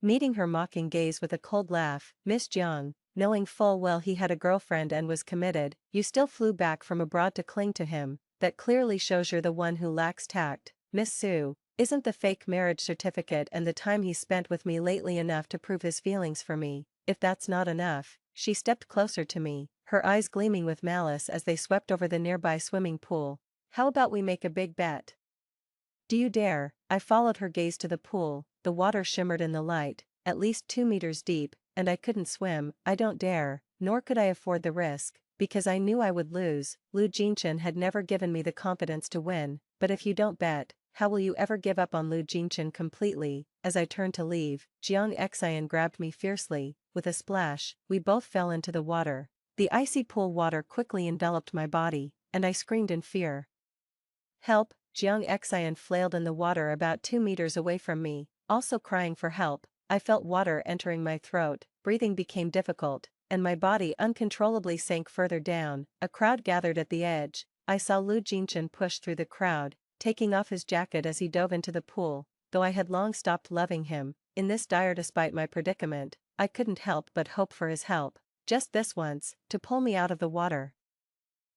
meeting her mocking gaze with a cold laugh. Miss Jiang, knowing full well he had a girlfriend and was committed, you still flew back from abroad to cling to him. That clearly shows you're the one who lacks tact. Miss Su, isn't the fake marriage certificate and the time he spent with me lately enough to prove his feelings for me? If that's not enough, she stepped closer to me, her eyes gleaming with malice as they swept over the nearby swimming pool. How about we make a big bet? Do you dare? I followed her gaze to the pool. The water shimmered in the light, at least 2 meters deep, and I couldn't swim. I don't dare, nor could I afford the risk, because I knew I would lose. Lu Jinshan had never given me the confidence to win, but if you don't bet, how will you ever give up on Lu Jinshan completely? As I turned to leave, Jiang Xian grabbed me fiercely. With a splash, we both fell into the water. The icy pool water quickly enveloped my body, and I screamed in fear. Help! Jiang Xian flailed in the water about 2 meters away from me, also crying for help. I felt water entering my throat, breathing became difficult, and my body uncontrollably sank further down. A crowd gathered at the edge. I saw Lu Jinshan push through the crowd, taking off his jacket as he dove into the pool. Though I had long stopped loving him, in this dire despite my predicament, I couldn't help but hope for his help, just this once, to pull me out of the water.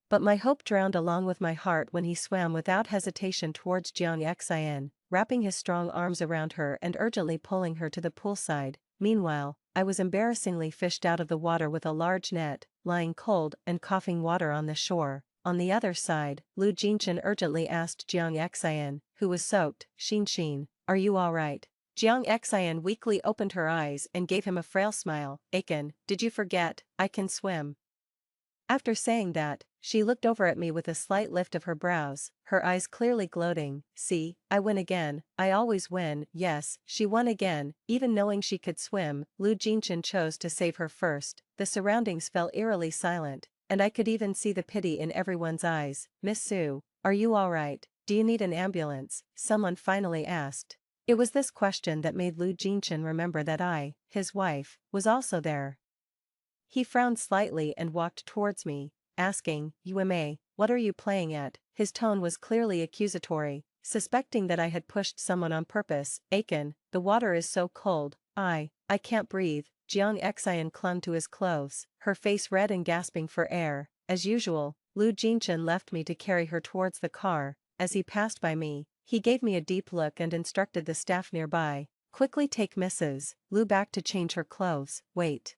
But my hope drowned along with my heart when he swam without hesitation towards Jiang Xian, wrapping his strong arms around her and urgently pulling her to the poolside. Meanwhile, I was embarrassingly fished out of the water with a large net, lying cold and coughing water on the shore. On the other side, Lu Jinshan urgently asked Jiang Xian, who was soaked, Xin, are you all right? Jiang Xian weakly opened her eyes and gave him a frail smile. Aiken, did you forget? I can swim. After saying that, she looked over at me with a slight lift of her brows, her eyes clearly gloating. See, I win again, I always win. Yes, she won again, even knowing she could swim. Lu Jinshan chose to save her first. The surroundings fell eerily silent, and I could even see the pity in everyone's eyes. Miss Su, are you alright? Do you need an ambulance? Someone finally asked. It was this question that made Lu Jinshan remember that I, his wife, was also there. He frowned slightly and walked towards me, asking, Uma, what are you playing at? His tone was clearly accusatory, suspecting that I had pushed someone on purpose. Aiken, the water is so cold, I can't breathe. Jiang Xian clung to his clothes, her face red and gasping for air. As usual, Lu Jinshan left me to carry her towards the car. As he passed by me, he gave me a deep look and instructed the staff nearby, quickly take Mrs. Lu back to change her clothes. Wait.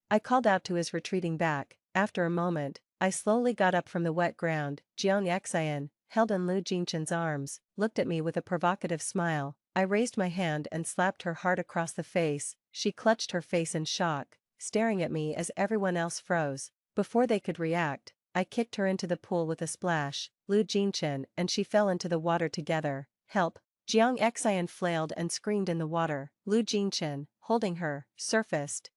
I called out to his retreating back. After a moment, I slowly got up from the wet ground. Jiang Xian, held in Lu Jinshan's arms, looked at me with a provocative smile. I raised my hand and slapped her hard across the face. She clutched her face in shock, staring at me as everyone else froze. Before they could react, I kicked her into the pool with a splash. Lu Jinshan and she fell into the water together. Help! Jiang Xian flailed and screamed in the water. Lu Jinshan, holding her, surfaced,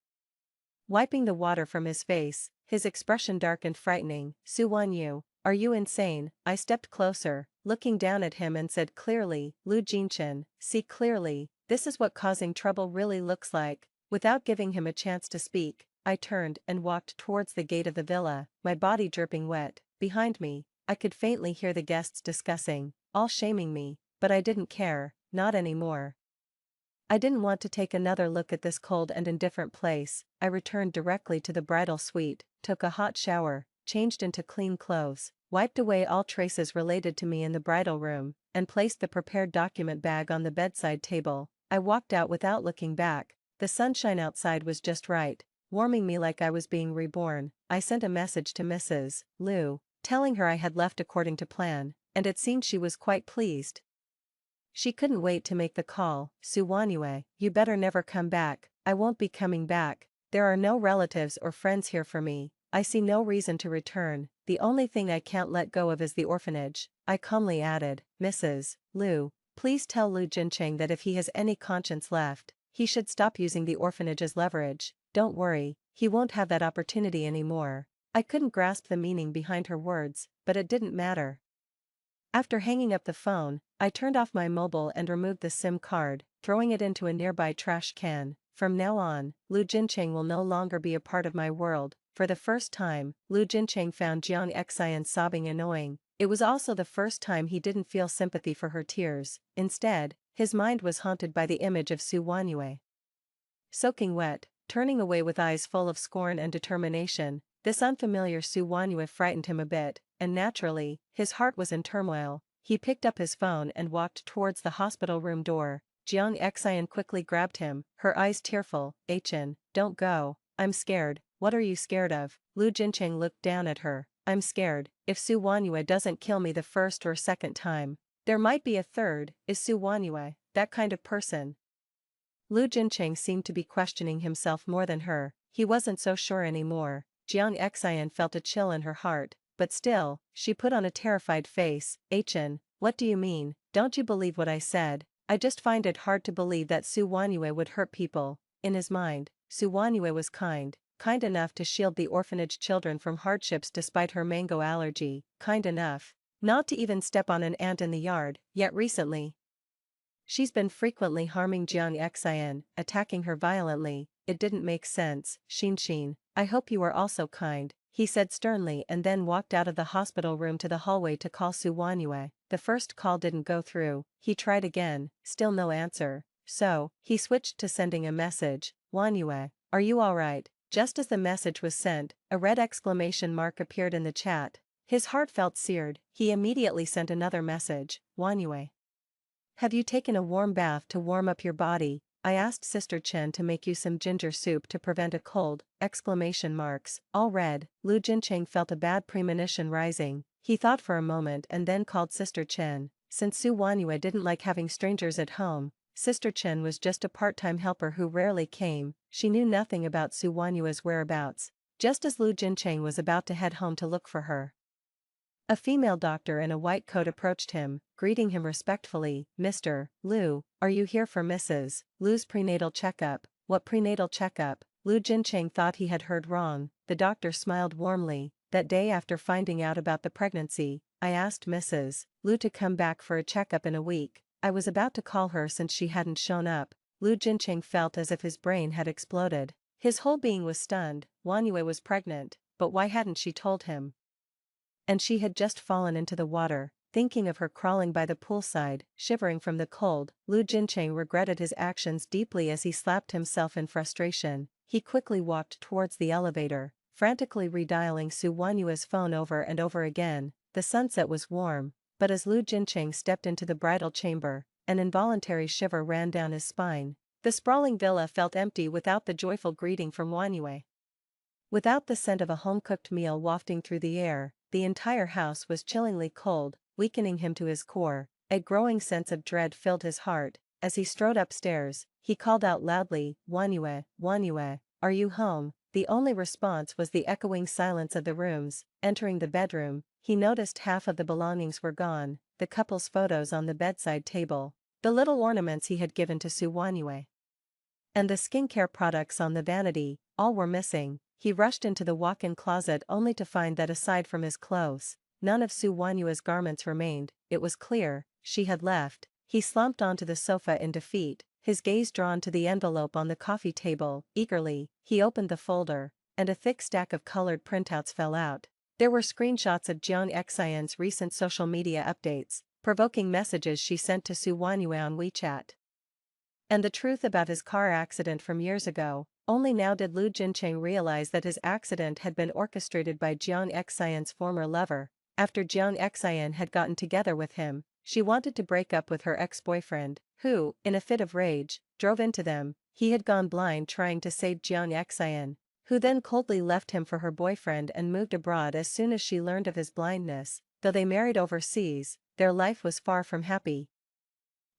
wiping the water from his face, his expression dark and frightening. Su Wanyu, are you insane? I stepped closer, looking down at him and said clearly, Lu Jinshan, see clearly, this is what causing trouble really looks like. Without giving him a chance to speak, I turned and walked towards the gate of the villa, my body dripping wet. Behind me, I could faintly hear the guests discussing, all shaming me, but I didn't care, not anymore. I didn't want to take another look at this cold and indifferent place. I returned directly to the bridal suite, took a hot shower, changed into clean clothes, wiped away all traces related to me in the bridal room, and placed the prepared document bag on the bedside table. I walked out without looking back. The sunshine outside was just right, warming me like I was being reborn. I sent a message to Mrs. Lu, telling her I had left according to plan, and it seemed she was quite pleased. She couldn't wait to make the call. Suwanue, you better never come back. I won't be coming back. There are no relatives or friends here for me. I see no reason to return. The only thing I can't let go of is the orphanage. I calmly added, Mrs. Liu, please tell Lu Jincheng that if he has any conscience left, he should stop using the orphanage as leverage. Don't worry, he won't have that opportunity anymore. I couldn't grasp the meaning behind her words, but it didn't matter. After hanging up the phone, I turned off my mobile and removed the SIM card, throwing it into a nearby trash can. From now on, Lu Jincheng will no longer be a part of my world. For the first time, Lu Jincheng found Jiang Xian sobbing annoying. It was also the first time he didn't feel sympathy for her tears. Instead, his mind was haunted by the image of Su Wanyue. Soaking wet, turning away with eyes full of scorn and determination, this unfamiliar Su Wanyue frightened him a bit, and naturally, his heart was in turmoil. He picked up his phone and walked towards the hospital room door. Jiang Xian quickly grabbed him, her eyes tearful. Chen, don't go. I'm scared. What are you scared of? Lu Jincheng looked down at her. I'm scared. If Su Wanyue doesn't kill me the first or second time, there might be a third. Is Su Wanyue that kind of person? Lu Jincheng seemed to be questioning himself more than her. He wasn't so sure anymore. Jiang Xian felt a chill in her heart, but still, she put on a terrified face. Chen, what do you mean? Don't you believe what I said? I just find it hard to believe that Su Wanyue would hurt people. In his mind, Su Wanyue was kind enough to shield the orphanage children from hardships despite her mango allergy, kind enough not to even step on an ant in the yard, yet recently, she's been frequently harming Jiang Xian, attacking her violently. It didn't make sense. Xin, I hope you are also kind, he said sternly and then walked out of the hospital room to the hallway to call Su Wanyue. The first call didn't go through. He tried again, still no answer. So, he switched to sending a message. Wanyue, are you alright? Just as the message was sent, a red exclamation mark appeared in the chat. His heart felt seared. He immediately sent another message. Wanyue, have you taken a warm bath to warm up your body? I asked Sister Chen to make you some ginger soup to prevent a cold. Exclamation marks, all red. Lu Jincheng felt a bad premonition rising. He thought for a moment and then called Sister Chen. Since Su Wanyue didn't like having strangers at home, Sister Chen was just a part-time helper who rarely came. She knew nothing about Su Wanyue's whereabouts. Just as Lu Jincheng was about to head home to look for her, a female doctor in a white coat approached him, greeting him respectfully. Mr. Liu, are you here for Mrs. Liu's prenatal checkup? What prenatal checkup? Lu Jincheng thought he had heard wrong. The doctor smiled warmly. That day after finding out about the pregnancy, I asked Mrs. Liu to come back for a checkup in a week. I was about to call her since she hadn't shown up. Lu Jincheng felt as if his brain had exploded. His whole being was stunned. Wanyue was pregnant, but why hadn't she told him? And she had just fallen into the water. Thinking of her crawling by the poolside, shivering from the cold, Lu Jincheng regretted his actions deeply as he slapped himself in frustration. He quickly walked towards the elevator, frantically redialing Su Wanyue's phone over and over again. The sunset was warm, but as Lu Jincheng stepped into the bridal chamber, an involuntary shiver ran down his spine. The sprawling villa felt empty without the joyful greeting from Wanyue. Without the scent of a home-cooked meal wafting through the air, the entire house was chillingly cold, weakening him to his core. A growing sense of dread filled his heart. As he strode upstairs, he called out loudly, Wanyue, Wanyue, are you home? The only response was the echoing silence of the rooms. Entering the bedroom, he noticed half of the belongings were gone, the couple's photos on the bedside table, the little ornaments he had given to Su Wanyue, and the skincare products on the vanity, all were missing. He rushed into the walk-in closet only to find that aside from his clothes, none of Su Wanyue's garments remained. It was clear, she had left. He slumped onto the sofa in defeat, his gaze drawn to the envelope on the coffee table. Eagerly, he opened the folder, and a thick stack of colored printouts fell out. There were screenshots of Jiang Xian's recent social media updates, provoking messages she sent to Su Wanyue on WeChat, and the truth about his car accident from years ago. Only now did Lu Jincheng realize that his accident had been orchestrated by Jiang Xian's former lover. After Jiang Xian had gotten together with him, she wanted to break up with her ex-boyfriend, who, in a fit of rage, drove into them. He had gone blind trying to save Jiang Xian, who then coldly left him for her boyfriend and moved abroad as soon as she learned of his blindness. Though they married overseas, their life was far from happy.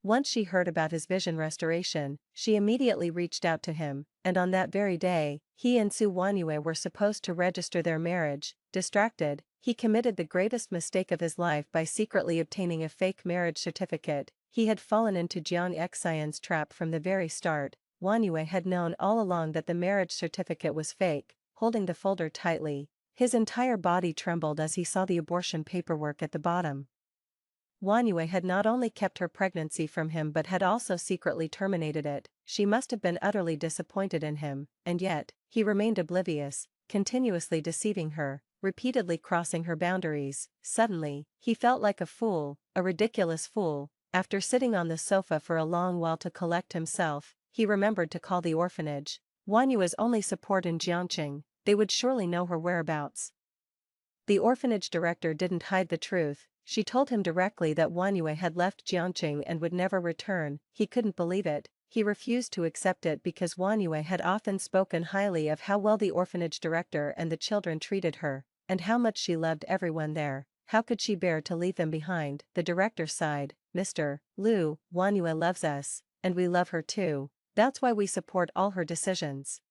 Once she heard about his vision restoration, she immediately reached out to him, and on that very day, he and Su Wanyue were supposed to register their marriage. Distracted, he committed the greatest mistake of his life by secretly obtaining a fake marriage certificate. He had fallen into Jiang Xian's trap from the very start. Wanyue had known all along that the marriage certificate was fake. Holding the folder tightly, his entire body trembled as he saw the abortion paperwork at the bottom. Wanyue had not only kept her pregnancy from him but had also secretly terminated it. She must have been utterly disappointed in him, and yet, he remained oblivious, continuously deceiving her, repeatedly crossing her boundaries. Suddenly, he felt like a fool, a ridiculous fool. After sitting on the sofa for a long while to collect himself, he remembered to call the orphanage. Wanyue's only support in Jiangqing, they would surely know her whereabouts. The orphanage director didn't hide the truth. She told him directly that Wanyue had left Jiangqing and would never return. He couldn't believe it. He refused to accept it because Wanyue had often spoken highly of how well the orphanage director and the children treated her, and how much she loved everyone there. How could she bear to leave them behind? The director sighed. Mr. Liu, Wanyue loves us, and we love her too. That's why we support all her decisions,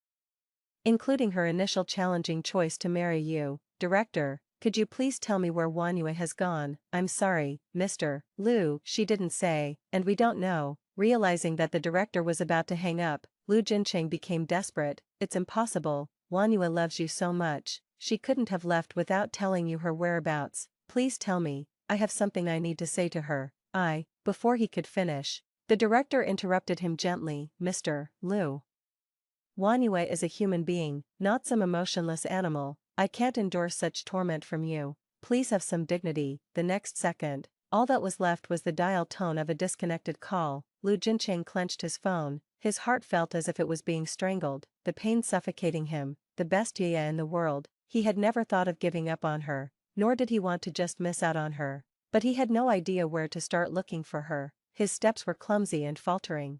including her initial challenging choice to marry you. Director, could you please tell me where Wanyue has gone? I'm sorry, Mr. Liu, she didn't say, and we don't know. Realizing that the director was about to hang up, Lu Jincheng became desperate. It's impossible, Wanyue loves you so much, she couldn't have left without telling you her whereabouts. Please tell me, I have something I need to say to her. Before he could finish, the director interrupted him gently. Mr. Liu, Wanyue is a human being, not some emotionless animal. I can't endure such torment from you. Please have some dignity. The next second, all that was left was the dial tone of a disconnected call. Lu Jincheng clenched his phone. His heart felt as if it was being strangled, the pain suffocating him. The best yaya in the world. He had never thought of giving up on her, nor did he want to just miss out on her. But he had no idea where to start looking for her. His steps were clumsy and faltering,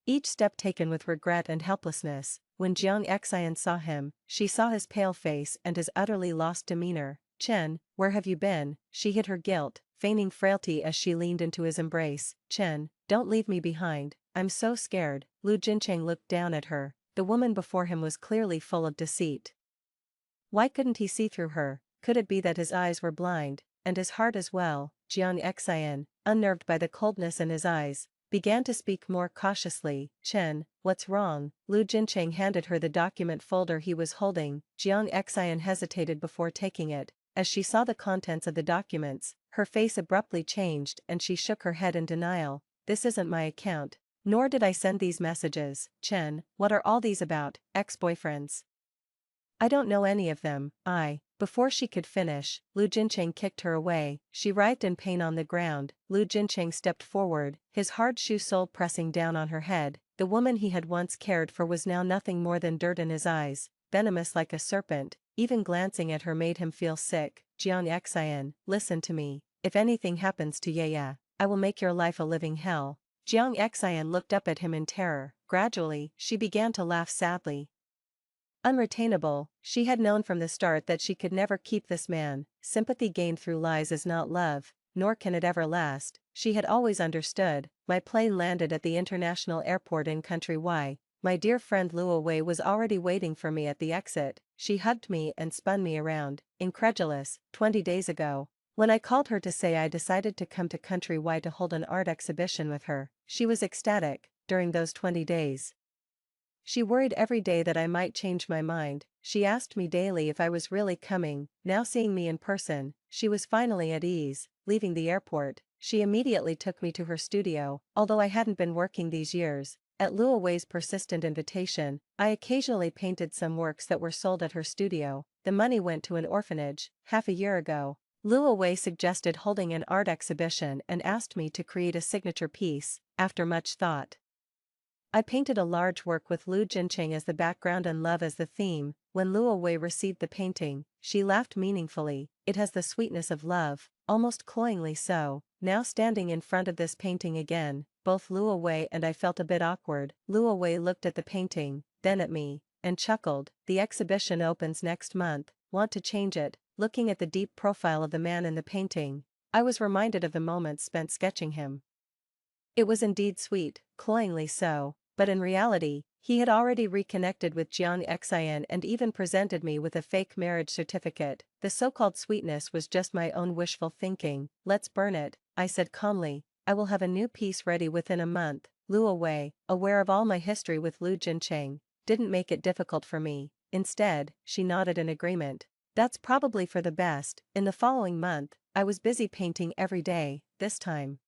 each step taken with regret and helplessness. When Jiang Xian saw him, she saw his pale face and his utterly lost demeanor. Chen, where have you been? She hid her guilt, feigning frailty as she leaned into his embrace. Chen, don't leave me behind, I'm so scared. Lu Jincheng looked down at her. The woman before him was clearly full of deceit. Why couldn't he see through her? Could it be that his eyes were blind, and his heart as well? Jiang Xian, unnerved by the coldness in his eyes, began to speak more cautiously. Chen, what's wrong? Lu Jincheng handed her the document folder he was holding. Jiang Xian hesitated before taking it. As she saw the contents of the documents, her face abruptly changed and she shook her head in denial. This isn't my account, nor did I send these messages. Chen, what are all these about? Ex-boyfriends? I don't know any of them. Before she could finish, Lu Jincheng kicked her away. She writhed in pain on the ground. Lu Jincheng stepped forward, his hard shoe sole pressing down on her head. The woman he had once cared for was now nothing more than dirt in his eyes, venomous like a serpent. Even glancing at her made him feel sick. Jiang Xian, listen to me. If anything happens to Yaya, I will make your life a living hell. Jiang Xian looked up at him in terror. Gradually, she began to laugh sadly. Unretainable, she had known from the start that she could never keep this man. Sympathy gained through lies is not love, nor can it ever last. She had always understood. My plane landed at the international airport in country Y. My dear friend Luo Wei was already waiting for me at the exit. She hugged me and spun me around, incredulous. 20 days ago, when I called her to say I decided to come to country Y to hold an art exhibition with her, she was ecstatic. During those 20 days, she worried every day that I might change my mind. She asked me daily if I was really coming. Now seeing me in person, she was finally at ease. Leaving the airport, she immediately took me to her studio. Although I hadn't been working these years, at Luo Wei's persistent invitation, I occasionally painted some works that were sold at her studio. The money went to an orphanage. Half a year ago, Luo Wei suggested holding an art exhibition and asked me to create a signature piece. After much thought, I painted a large work with Lu Jincheng as the background and love as the theme. When Luo Wei received the painting, she laughed meaningfully. It has the sweetness of love, almost cloyingly so. Now standing in front of this painting again, both Luo Wei and I felt a bit awkward. Luo Wei looked at the painting, then at me, and chuckled. The exhibition opens next month. Want to change it? Looking at the deep profile of the man in the painting, I was reminded of the moments spent sketching him. It was indeed sweet, cloyingly so, but in reality, he had already reconnected with Jiang Xian and even presented me with a fake marriage certificate. The so-called sweetness was just my own wishful thinking. Let's burn it, I said calmly. I will have a new piece ready within a month. Lu Wei, aware of all my history with Lu Jincheng, didn't make it difficult for me. Instead, she nodded in agreement. That's probably for the best. In the following month, I was busy painting every day. This time,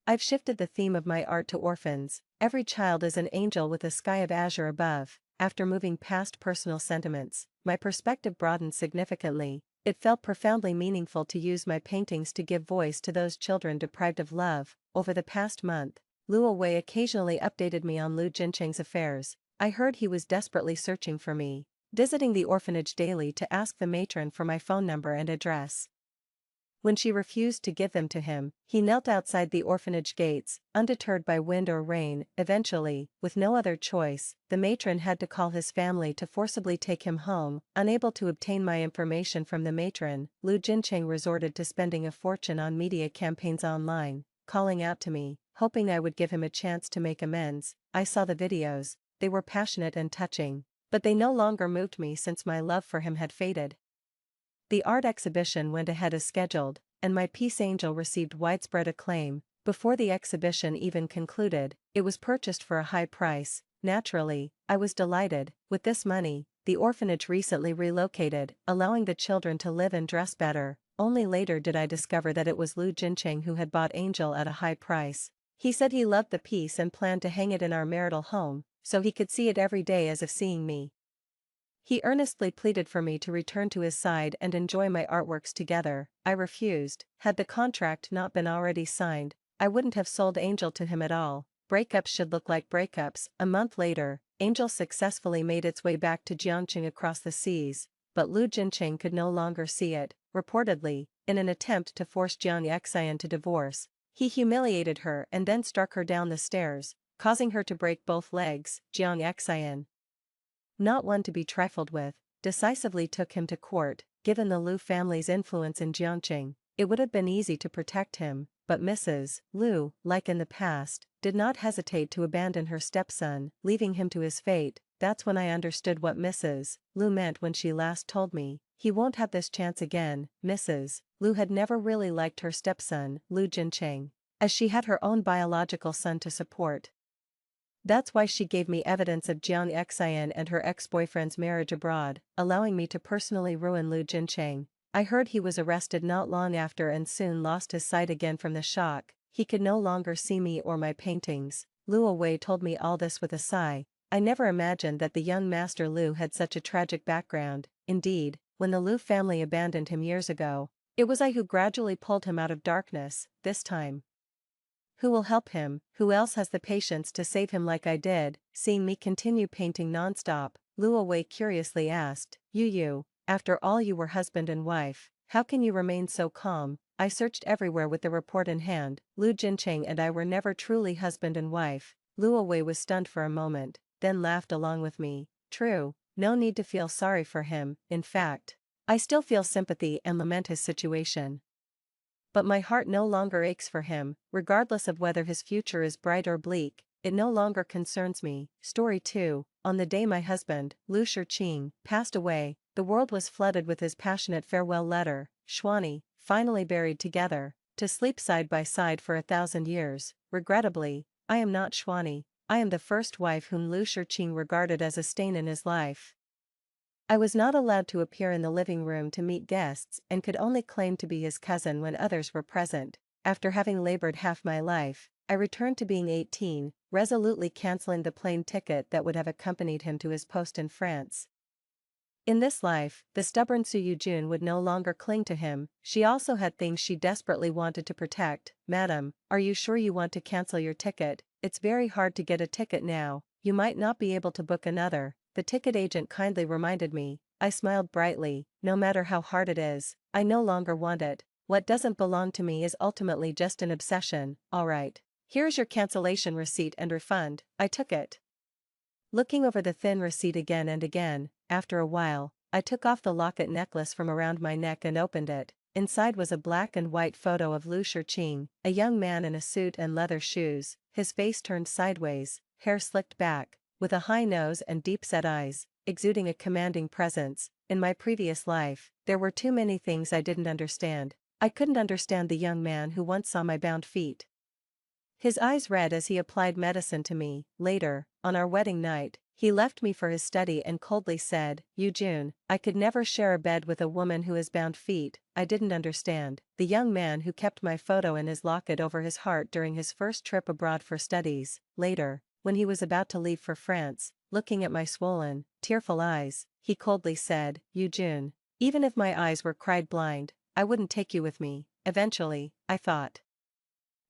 I've shifted the theme of my art to orphans. Every child is an angel with a sky of azure above. After moving past personal sentiments, my perspective broadened significantly. It felt profoundly meaningful to use my paintings to give voice to those children deprived of love. Over the past month, Lu Wei occasionally updated me on Lu Jincheng's affairs. I heard he was desperately searching for me, visiting the orphanage daily to ask the matron for my phone number and address. When she refused to give them to him, he knelt outside the orphanage gates, undeterred by wind or rain. Eventually, with no other choice, the matron had to call his family to forcibly take him home. Unable to obtain my information from the matron, Lu Jincheng resorted to spending a fortune on media campaigns online, calling out to me, hoping I would give him a chance to make amends. I saw the videos, they were passionate and touching, but they no longer moved me since my love for him had faded. The art exhibition went ahead as scheduled, and my piece Angel received widespread acclaim. Before the exhibition even concluded, it was purchased for a high price. Naturally, I was delighted. With this money, the orphanage recently relocated, allowing the children to live and dress better. Only later did I discover that it was Lu Jincheng who had bought Angel at a high price. He said he loved the piece and planned to hang it in our marital home, so he could see it every day as if seeing me. He earnestly pleaded for me to return to his side and enjoy my artworks together. I refused. Had the contract not been already signed, I wouldn't have sold Angel to him at all. Breakups should look like breakups. A month later, Angel successfully made its way back to Jiangqing across the seas, but Lu Jincheng could no longer see it. Reportedly, in an attempt to force Jiang Xian to divorce, he humiliated her and then struck her down the stairs, causing her to break both legs. Jiang Xian, not one to be trifled with, decisively took him to court. Given the Lu family's influence in Jiangqing, it would have been easy to protect him, but Mrs. Lu, like in the past, did not hesitate to abandon her stepson, leaving him to his fate. That's when I understood what Mrs. Lu meant when she last told me, "He won't have this chance again." Mrs. Lu had never really liked her stepson, Lu Jincheng, as she had her own biological son to support. That's why she gave me evidence of Jiang Xian and her ex-boyfriend's marriage abroad, allowing me to personally ruin Lu Jincheng. I heard he was arrested not long after and soon lost his sight again from the shock. He could no longer see me or my paintings. Lu Wei told me all this with a sigh. I never imagined that the young master Lu had such a tragic background. Indeed, when the Lu family abandoned him years ago, it was I who gradually pulled him out of darkness. This time, who will help him? Who else has the patience to save him like I did? Seeing me continue painting non-stop, Lu Wei curiously asked, You, after all you were husband and wife, how can you remain so calm? I searched everywhere with the report in hand. Lu Jincheng and I were never truly husband and wife. Lu Wei was stunned for a moment, then laughed along with me. True, no need to feel sorry for him. In fact, I still feel sympathy and lament his situation. But my heart no longer aches for him, regardless of whether his future is bright or bleak. It no longer concerns me. Story 2. On the day my husband, Lu Shiqing, passed away, the world was flooded with his passionate farewell letter. Xuani, finally buried together, to sleep side by side for 1,000 years. Regrettably, I am not Xuani. I am the first wife whom Lu Shiqing regarded as a stain in his life. I was not allowed to appear in the living room to meet guests and could only claim to be his cousin when others were present. After having labored half my life, I returned to being 18, resolutely canceling the plane ticket that would have accompanied him to his post in France. In this life, the stubborn Su Yujun would no longer cling to him. She also had things she desperately wanted to protect. Madam, are you sure you want to cancel your ticket? It's very hard to get a ticket now. You might not be able to book another. The ticket agent kindly reminded me. I smiled brightly. No matter how hard it is, I no longer want it. What doesn't belong to me is ultimately just an obsession. All right. Here's your cancellation receipt and refund. I took it. Looking over the thin receipt again and again, after a while, I took off the locket necklace from around my neck and opened it. Inside was a black and white photo of Lu Shiqing, a young man in a suit and leather shoes, his face turned sideways, hair slicked back, with a high nose and deep-set eyes, exuding a commanding presence. In my previous life, there were too many things I didn't understand. I couldn't understand the young man who once saw my bound feet. His eyes red as he applied medicine to me. Later, on our wedding night, he left me for his study and coldly said, "June, I could never share a bed with a woman who has bound feet." I didn't understand. The young man who kept my photo in his locket over his heart during his first trip abroad for studies. Later, when he was about to leave for France, looking at my swollen, tearful eyes, he coldly said, June, even if my eyes were cried blind, I wouldn't take you with me. Eventually, I thought.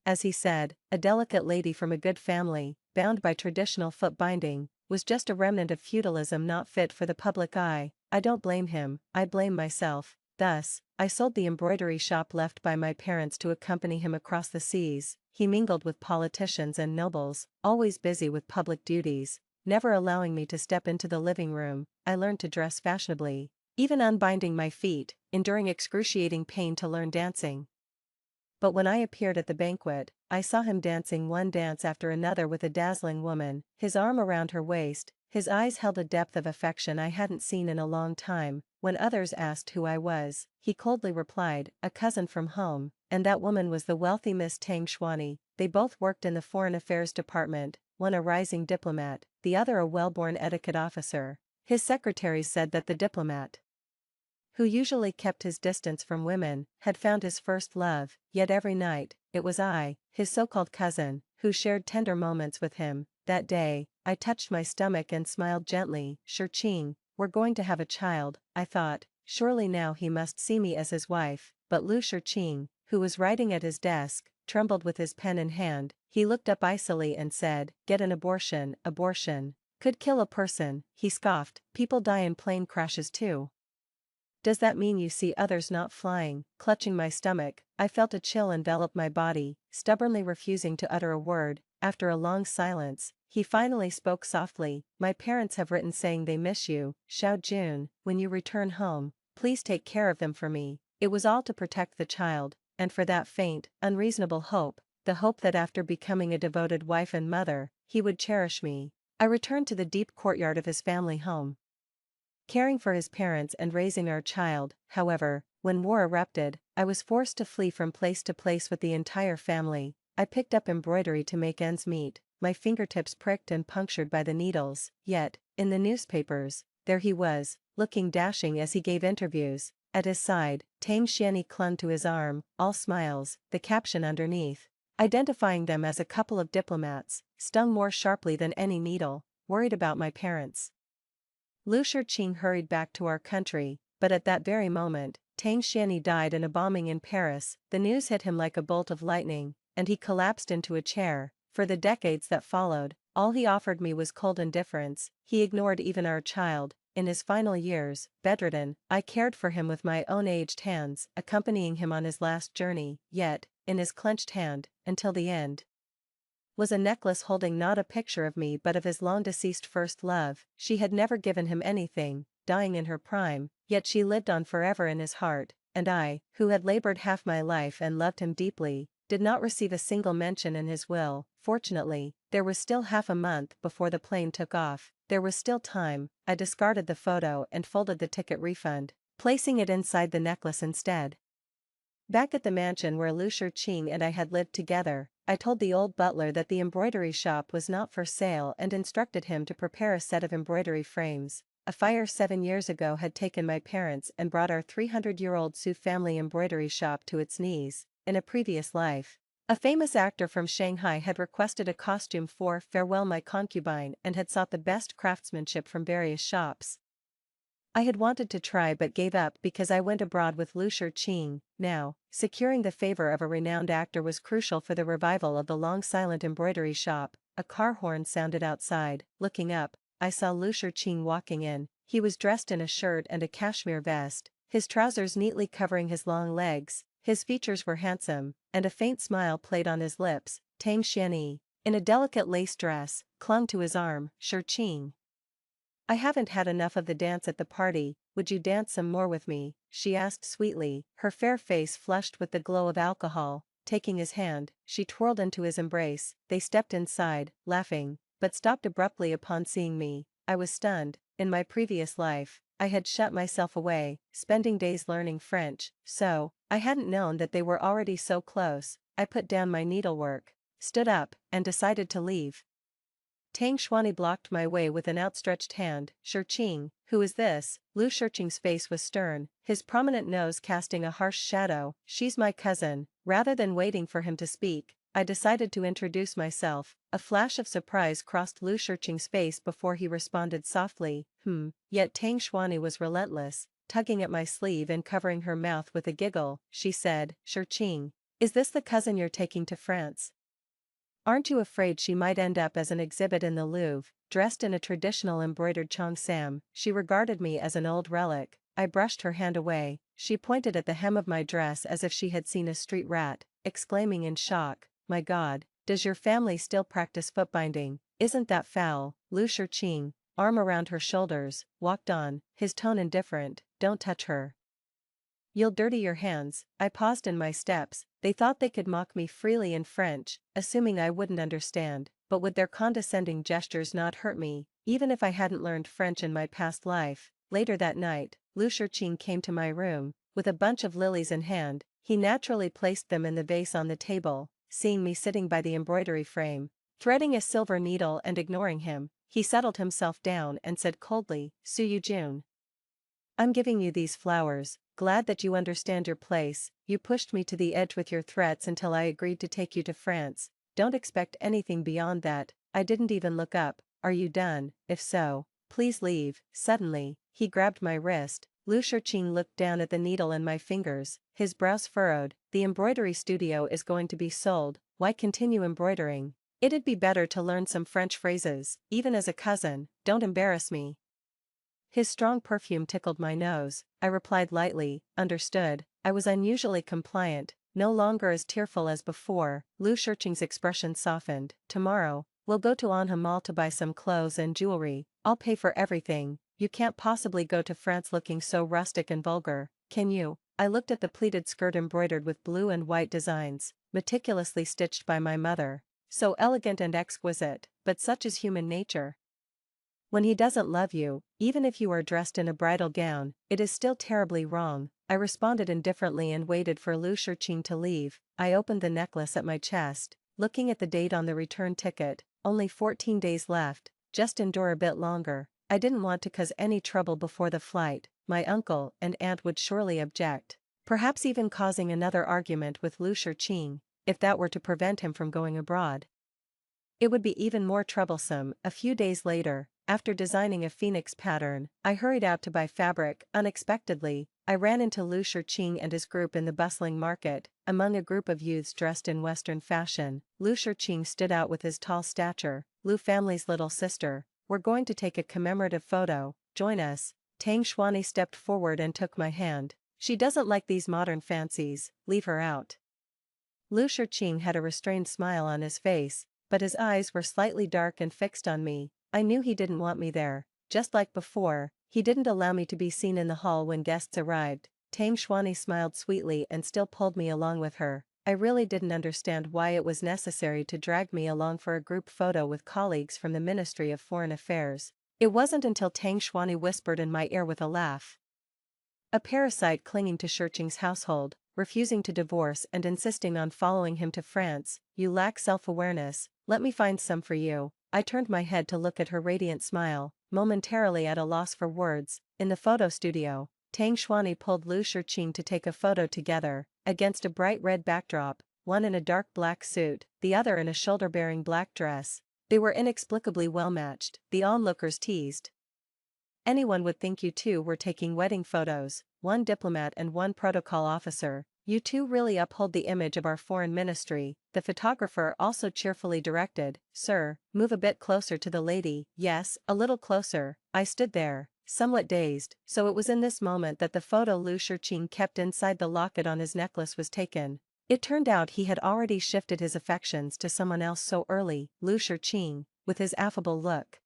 As he said, a delicate lady from a good family, bound by traditional foot binding, was just a remnant of feudalism not fit for the public eye. I don't blame him, I blame myself. Thus, I sold the embroidery shop left by my parents to accompany him across the seas. He mingled with politicians and nobles, always busy with public duties, never allowing me to step into the living room. I learned to dress fashionably, even unbinding my feet, enduring excruciating pain to learn dancing. But when I appeared at the banquet, I saw him dancing one dance after another with a dazzling woman, his arm around her waist. His eyes held a depth of affection I hadn't seen in a long time. When others asked who I was, he coldly replied, "A cousin from home," and that woman was the wealthy Miss Tang Xuani. They both worked in the Foreign Affairs Department, one a rising diplomat, the other a well-born etiquette officer. His secretaries said that the diplomat, who usually kept his distance from women, had found his first love, yet every night, it was I, his so-called cousin, who shared tender moments with him. That day, I touched my stomach and smiled gently. Shiqing, we're going to have a child, I thought, surely now he must see me as his wife. But Lu Shiqing, who was writing at his desk, trembled with his pen in hand. He looked up icily and said, "Get an abortion, abortion could kill a person," he scoffed. "People die in plane crashes too. Does that mean you see others not flying?" Clutching my stomach, I felt a chill envelop my body, stubbornly refusing to utter a word. After a long silence, he finally spoke softly, "My parents have written saying they miss you, Xiao Jun. When you return home, please take care of them for me." It was all to protect the child, and for that faint, unreasonable hope, the hope that after becoming a devoted wife and mother, he would cherish me. I returned to the deep courtyard of his family home, caring for his parents and raising our child. However, when war erupted, I was forced to flee from place to place with the entire family. I picked up embroidery to make ends meet, my fingertips pricked and punctured by the needles. Yet, in the newspapers, there he was, looking dashing as he gave interviews. At his side, Tang Xiani clung to his arm, all smiles. The caption underneath, identifying them as a couple of diplomats, stung more sharply than any needle. Worried about my parents, Lu Shiqing hurried back to our country, but at that very moment, Tang Xiani died in a bombing in Paris. The news hit him like a bolt of lightning, and he collapsed into a chair. For the decades that followed, all he offered me was cold indifference. He ignored even our child. In his final years, bedridden, I cared for him with my own aged hands, accompanying him on his last journey. Yet, in his clenched hand, until the end, was a necklace holding not a picture of me but of his long-deceased first love. She had never given him anything, dying in her prime, yet she lived on forever in his heart, and I, who had labored half my life and loved him deeply, did not receive a single mention in his will. Fortunately, there was still half a month before the plane took off. There was still time. I discarded the photo and folded the ticket refund, placing it inside the necklace instead. Back at the mansion where Lu Shiqing and I had lived together, I told the old butler that the embroidery shop was not for sale and instructed him to prepare a set of embroidery frames. A fire 7 years ago had taken my parents and brought our 300-year-old Su family embroidery shop to its knees. In a previous life, a famous actor from Shanghai had requested a costume for Farewell My Concubine and had sought the best craftsmanship from various shops. I had wanted to try but gave up because I went abroad with Lu Shiqing. Now, securing the favor of a renowned actor was crucial for the revival of the long-silent embroidery shop. A car horn sounded outside. Looking up, I saw Lu Shiqing walking in. He was dressed in a shirt and a cashmere vest, his trousers neatly covering his long legs. His features were handsome, and a faint smile played on his lips. Tang Xiani, in a delicate lace dress, clung to his arm. "Shiqing, I haven't had enough of the dance at the party. would you dance some more with me?" she asked sweetly, her fair face flushed with the glow of alcohol. Taking his hand, she twirled into his embrace. They stepped inside, laughing, but stopped abruptly upon seeing me. I was stunned. In my previous life, I had shut myself away, spending days learning French, so I hadn't known that they were already so close. I put down my needlework, stood up, and decided to leave. Tang Xuanyi blocked my way with an outstretched hand. "Shiqing, who is this?" Lu Shiqing's face was stern, his prominent nose casting a harsh shadow. "She's my cousin." Rather than waiting for him to speak, I decided to introduce myself. A flash of surprise crossed Lu Shiqing's face before he responded softly, Yet Tang Xuanyi was relentless, tugging at my sleeve and covering her mouth with a giggle. She said, "Shiqing, is this the cousin you're taking to France? Aren't you afraid she might end up as an exhibit in the Louvre, dressed in a traditional embroidered cheongsam?" She regarded me as an old relic. I brushed her hand away. She pointed at the hem of my dress as if she had seen a street rat, exclaiming in shock, "My God, does your family still practice footbinding? Isn't that foul?" Lu Shiqing, arm around her shoulders, walked on, his tone indifferent. "Don't touch her. You'll dirty your hands." I paused in my steps. They thought they could mock me freely in French, assuming I wouldn't understand, but would their condescending gestures not hurt me, even if I hadn't learned French in my past life? Later that night, Lu Shiqing came to my room, with a bunch of lilies in hand. He naturally placed them in the vase on the table. Seeing me sitting by the embroidery frame, threading a silver needle and ignoring him, he settled himself down and said coldly, "Su Yujun, I'm giving you these flowers, glad that you understand your place. You pushed me to the edge with your threats until I agreed to take you to France. Don't expect anything beyond that." I didn't even look up. "Are you done? If so, please leave." Suddenly, he grabbed my wrist. Lu Shiqing looked down at the needle in my fingers, his brows furrowed. "The embroidery studio is going to be sold. Why continue embroidering? It'd be better to learn some French phrases, even as a cousin. Don't embarrass me." His strong perfume tickled my nose. I replied lightly, "Understood." I was unusually compliant, no longer as tearful as before. Lu Shiqing's expression softened. "Tomorrow, we'll go to Anha Mall to buy some clothes and jewelry. I'll pay for everything. You can't possibly go to France looking so rustic and vulgar, can you?" I looked at the pleated skirt embroidered with blue and white designs, meticulously stitched by my mother. So elegant and exquisite, but such is human nature. When he doesn't love you, even if you are dressed in a bridal gown, it is still terribly wrong. I responded indifferently and waited for Lu Shiqing to leave. I opened the necklace at my chest, looking at the date on the return ticket. Only 14 days left, just endure a bit longer. I didn't want to cause any trouble before the flight. My uncle and aunt would surely object, perhaps even causing another argument with Lu Shiqing, if that were to prevent him from going abroad. It would be even more troublesome. A few days later, after designing a phoenix pattern, I hurried out to buy fabric. Unexpectedly, I ran into Lu Shiqing and his group in the bustling market. Among a group of youths dressed in Western fashion, Lu Shiqing stood out with his tall stature. "Lu family's little sister, we're going to take a commemorative photo. Join us." Tang Xuanyi stepped forward and took my hand. "She doesn't like these modern fancies, leave her out." Lu Shiqing had a restrained smile on his face, but his eyes were slightly dark and fixed on me. I knew he didn't want me there. Just like before, he didn't allow me to be seen in the hall when guests arrived. Tang Xuanyi smiled sweetly and still pulled me along with her. I really didn't understand why it was necessary to drag me along for a group photo with colleagues from the Ministry of Foreign Affairs. It wasn't until Tang Xuanyi whispered in my ear with a laugh, a parasite clinging to Shiqing's household, refusing to divorce and insisting on following him to France. "You lack self-awareness, let me find some for you." I turned my head to look at her radiant smile, momentarily at a loss for words. In the photo studio, Tang Xuanyi pulled Lu Shiqing to take a photo together, against a bright red backdrop, one in a dark black suit, the other in a shoulder-bearing black dress. They were inexplicably well-matched. The onlookers teased, "Anyone would think you two were taking wedding photos, one diplomat and one protocol officer. You two really uphold the image of our foreign ministry." The photographer also cheerfully directed, "Sir, move a bit closer to the lady." "Yes, a little closer." I stood there, somewhat dazed. So it was in this moment that the photo Lu Shiqing kept inside the locket on his necklace was taken. It turned out he had already shifted his affections to someone else so early. Lu Shiqing, with his affable look,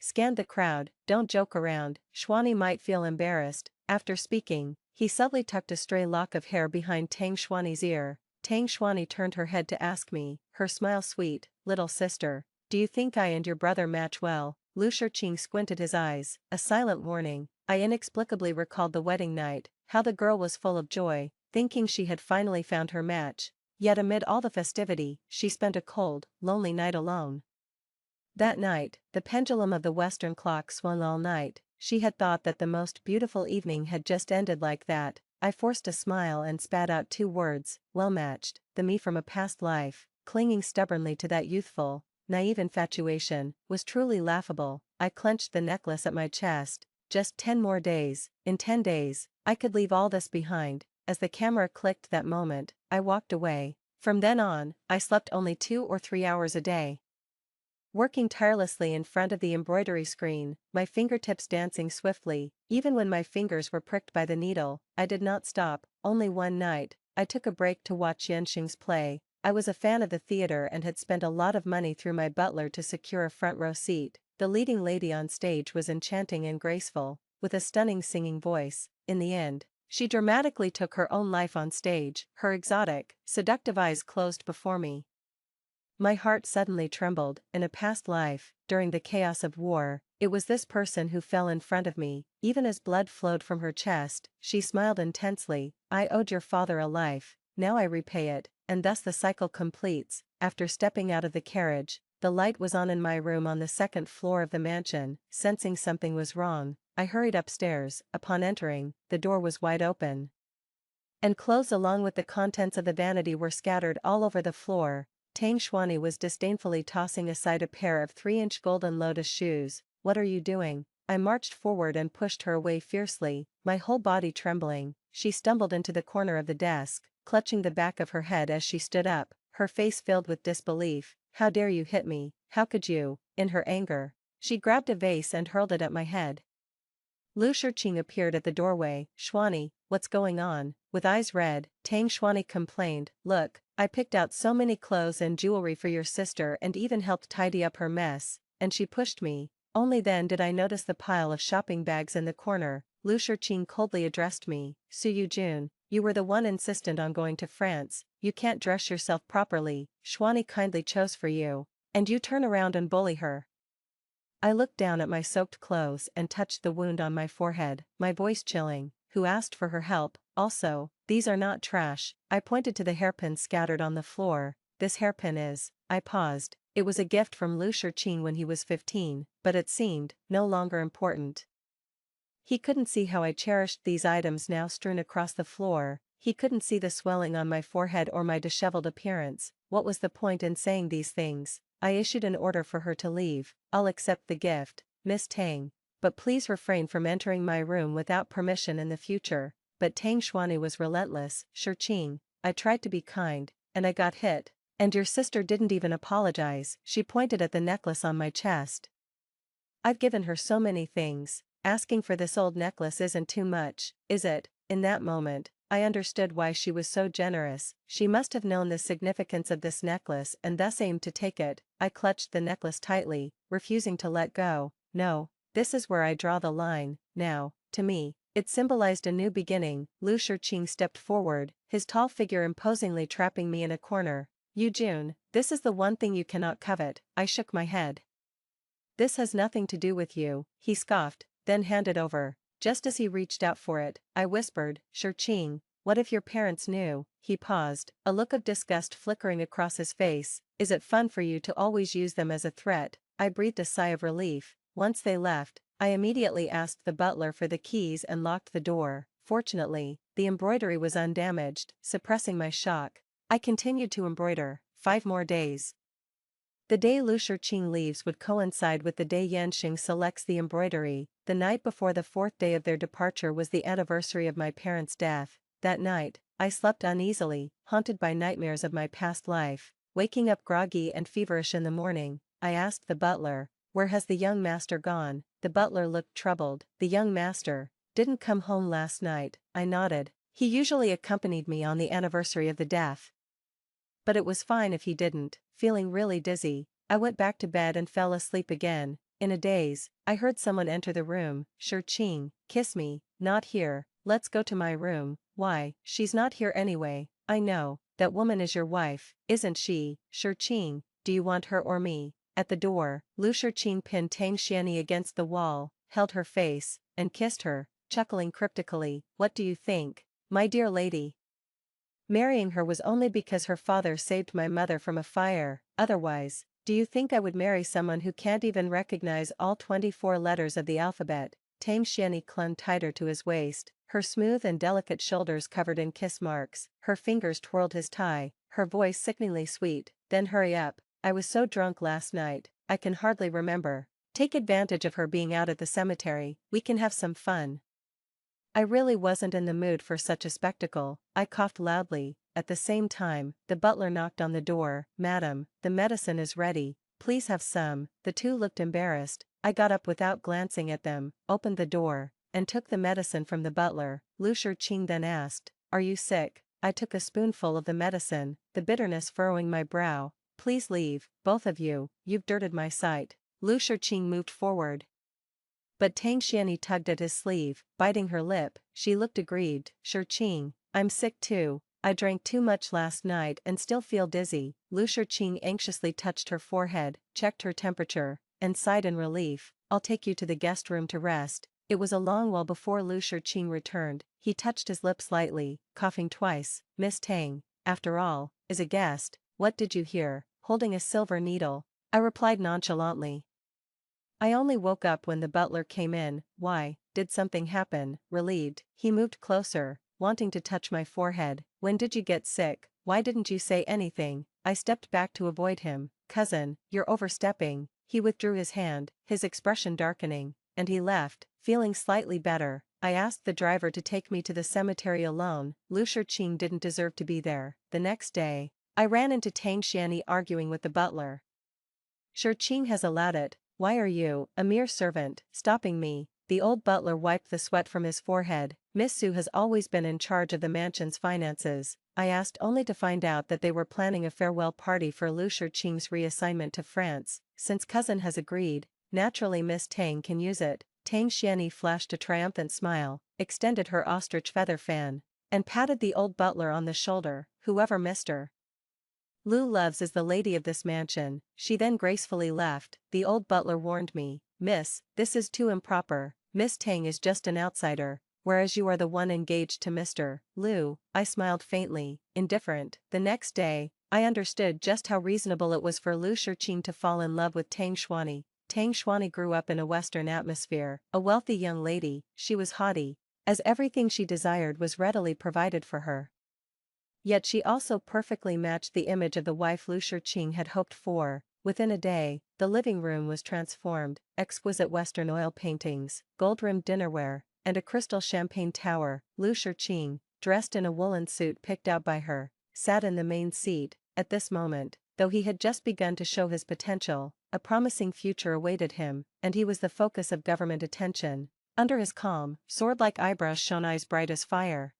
scanned the crowd. Don't joke around, Xuanyi might feel embarrassed. After speaking, he subtly tucked a stray lock of hair behind Tang Xuanyi's ear. Tang Xuanyi turned her head to ask me, her smile sweet, little sister. Do you think I and your brother match well? Lu Shiqing squinted his eyes, a silent warning. I inexplicably recalled the wedding night, how the girl was full of joy, thinking she had finally found her match. Yet amid all the festivity, she spent a cold, lonely night alone. That night, the pendulum of the Western clock swung all night. She had thought that the most beautiful evening had just ended like that. I forced a smile and spat out 2 words, well matched, the me from a past life, clinging stubbornly to that youthful, naive infatuation, was truly laughable. I clenched the necklace at my chest. Just 10 more days, in 10 days, I could leave all this behind. As the camera clicked that moment, I walked away. From then on, I slept only 2 or 3 hours a day. Working tirelessly in front of the embroidery screen, my fingertips dancing swiftly, even when my fingers were pricked by the needle, I did not stop. Only one night, I took a break to watch Yanxing's play. I was a fan of the theater and had spent a lot of money through my butler to secure a front row seat. The leading lady on stage was enchanting and graceful, with a stunning singing voice. In the end, she dramatically took her own life on stage, her exotic, seductive eyes closed before me. My heart suddenly trembled. In a past life, during the chaos of war, it was this person who fell in front of me. Even as blood flowed from her chest, she smiled intensely. I owed your father a life, now I repay it, and thus the cycle completes. After stepping out of the carriage, the light was on in my room on the 2nd floor of the mansion. Sensing something was wrong, I hurried upstairs. Upon entering, the door was wide open, and clothes along with the contents of the vanity were scattered all over the floor. Tang Xuanyi was disdainfully tossing aside a pair of 3-inch golden lotus shoes. What are you doing? I marched forward and pushed her away fiercely, my whole body trembling. She stumbled into the corner of the desk, clutching the back of her head as she stood up, her face filled with disbelief. How dare you hit me? How could you? In her anger, she grabbed a vase and hurled it at my head. Lu Shiqing appeared at the doorway. Xuanyi, what's going on? With eyes red, Tang Xuanyi complained, look, I picked out so many clothes and jewelry for your sister and even helped tidy up her mess, and she pushed me. Only then did I notice the pile of shopping bags in the corner. Lu Shiqing coldly addressed me, Su Yujun, you were the one insistent on going to France. You can't dress yourself properly. Xuanyi kindly chose for you, and you turn around and bully her. I looked down at my soaked clothes and touched the wound on my forehead, my voice chilling. Who asked for her help? Also, these are not trash. I pointed to the hairpins scattered on the floor. This hairpin is. I paused. It was a gift from Lu Shiqing when he was 15, but it seemed no longer important. He couldn't see how I cherished these items now strewn across the floor. He couldn't see the swelling on my forehead or my disheveled appearance. What was the point in saying these things? I issued an order for her to leave. I'll accept the gift, Miss Tang, but please refrain from entering my room without permission in the future. But Tang Xuanyi was relentless. Shiqing, I tried to be kind, and I got hit. And your sister didn't even apologize. She pointed at the necklace on my chest. I've given her so many things. Asking for this old necklace isn't too much, is it? In that moment, I understood why she was so generous. She must have known the significance of this necklace and thus aimed to take it. I clutched the necklace tightly, refusing to let go. No, this is where I draw the line. Now, to me, it symbolized a new beginning. Lu Shiqing stepped forward, his tall figure imposingly trapping me in a corner. Yujun, this is the one thing you cannot covet. I shook my head. This has nothing to do with you, he scoffed, then handed over. Just as he reached out for it, I whispered, Shiqing, what if your parents knew? He paused, a look of disgust flickering across his face. Is it fun for you to always use them as a threat? I breathed a sigh of relief. Once they left, I immediately asked the butler for the keys and locked the door. Fortunately, the embroidery was undamaged, suppressing my shock. I continued to embroider. 5 more days. The day Lu Shiqing leaves would coincide with the day Yanxing selects the embroidery. The night before the 4th day of their departure was the anniversary of my parents' death. That night, I slept uneasily, haunted by nightmares of my past life. Waking up groggy and feverish in the morning, I asked the butler, where has the young master gone? The butler looked troubled. The young master didn't come home last night. I nodded. He usually accompanied me on the anniversary of the death. But it was fine if he didn't. Feeling really dizzy, I went back to bed and fell asleep again. In a daze, I heard someone enter the room. Ching, kiss me, not here, let's go to my room. Why, she's not here anyway. I know, that woman is your wife, isn't she? Ching, do you want her or me? At the door, Ching pinned Tang Xianyi against the wall, held her face, and kissed her, chuckling cryptically. What do you think, my dear lady? Marrying her was only because her father saved my mother from a fire, otherwise, do you think I would marry someone who can't even recognize all 24 letters of the alphabet? Tang Xianyi clung tighter to his waist, her smooth and delicate shoulders covered in kiss marks, her fingers twirled his tie, her voice sickeningly sweet. Then hurry up, I was so drunk last night, I can hardly remember. Take advantage of her being out at the cemetery, we can have some fun. I really wasn't in the mood for such a spectacle, I coughed loudly. At the same time, the butler knocked on the door. Madam, the medicine is ready, please have some. The two looked embarrassed. I got up without glancing at them, opened the door, and took the medicine from the butler. Ching then asked, are you sick? I took a spoonful of the medicine, the bitterness furrowing my brow. Please leave, both of you, you've dirted my sight. Ching moved forward. But Tang Xianyi tugged at his sleeve, biting her lip. She looked aggrieved. Ching, I'm sick too, I drank too much last night and still feel dizzy. Ching anxiously touched her forehead, checked her temperature, and sighed in relief. I'll take you to the guest room to rest. It was a long while before Ching returned. He touched his lips lightly, coughing twice. Miss Tang, after all, is a guest. What did you hear? Holding a silver needle, I replied nonchalantly. I only woke up when the butler came in. Why, did something happen? Relieved, he moved closer, wanting to touch my forehead. When did you get sick? Why didn't you say anything? I stepped back to avoid him. Cousin, you're overstepping. He withdrew his hand, his expression darkening, and he left, feeling slightly better. I asked the driver to take me to the cemetery alone. Ching didn't deserve to be there. The next day, I ran into Tang Xianyi arguing with the butler. Ching has allowed it. Why are you, a mere servant, stopping me? The old butler wiped the sweat from his forehead. Miss Su has always been in charge of the mansion's finances. I asked only to find out that they were planning a farewell party for Ching's reassignment to France. Since cousin has agreed, naturally Miss Tang can use it. Tang Xianyi flashed a triumphant smile, extended her ostrich feather fan, and patted the old butler on the shoulder. Whoever Mr. Lu Loves is the lady of this mansion. She then gracefully left. The old butler warned me, Miss, this is too improper. Miss Tang is just an outsider, whereas you are the one engaged to Mr. Lu. I smiled faintly, indifferent. The next day, I understood just how reasonable it was for Ching to fall in love with Tang Xuanyi. Tang Xuanyi grew up in a Western atmosphere, a wealthy young lady. She was haughty, as everything she desired was readily provided for her. Yet she also perfectly matched the image of the wife Ching had hoped for. Within a day, the living room was transformed. Exquisite Western oil paintings, gold-rimmed dinnerware, and a crystal champagne tower. Ching, dressed in a woolen suit picked out by her, sat in the main seat. At this moment, though he had just begun to show his potential, a promising future awaited him, and he was the focus of government attention. Under his calm, sword-like eyebrows shone eyes bright as fire.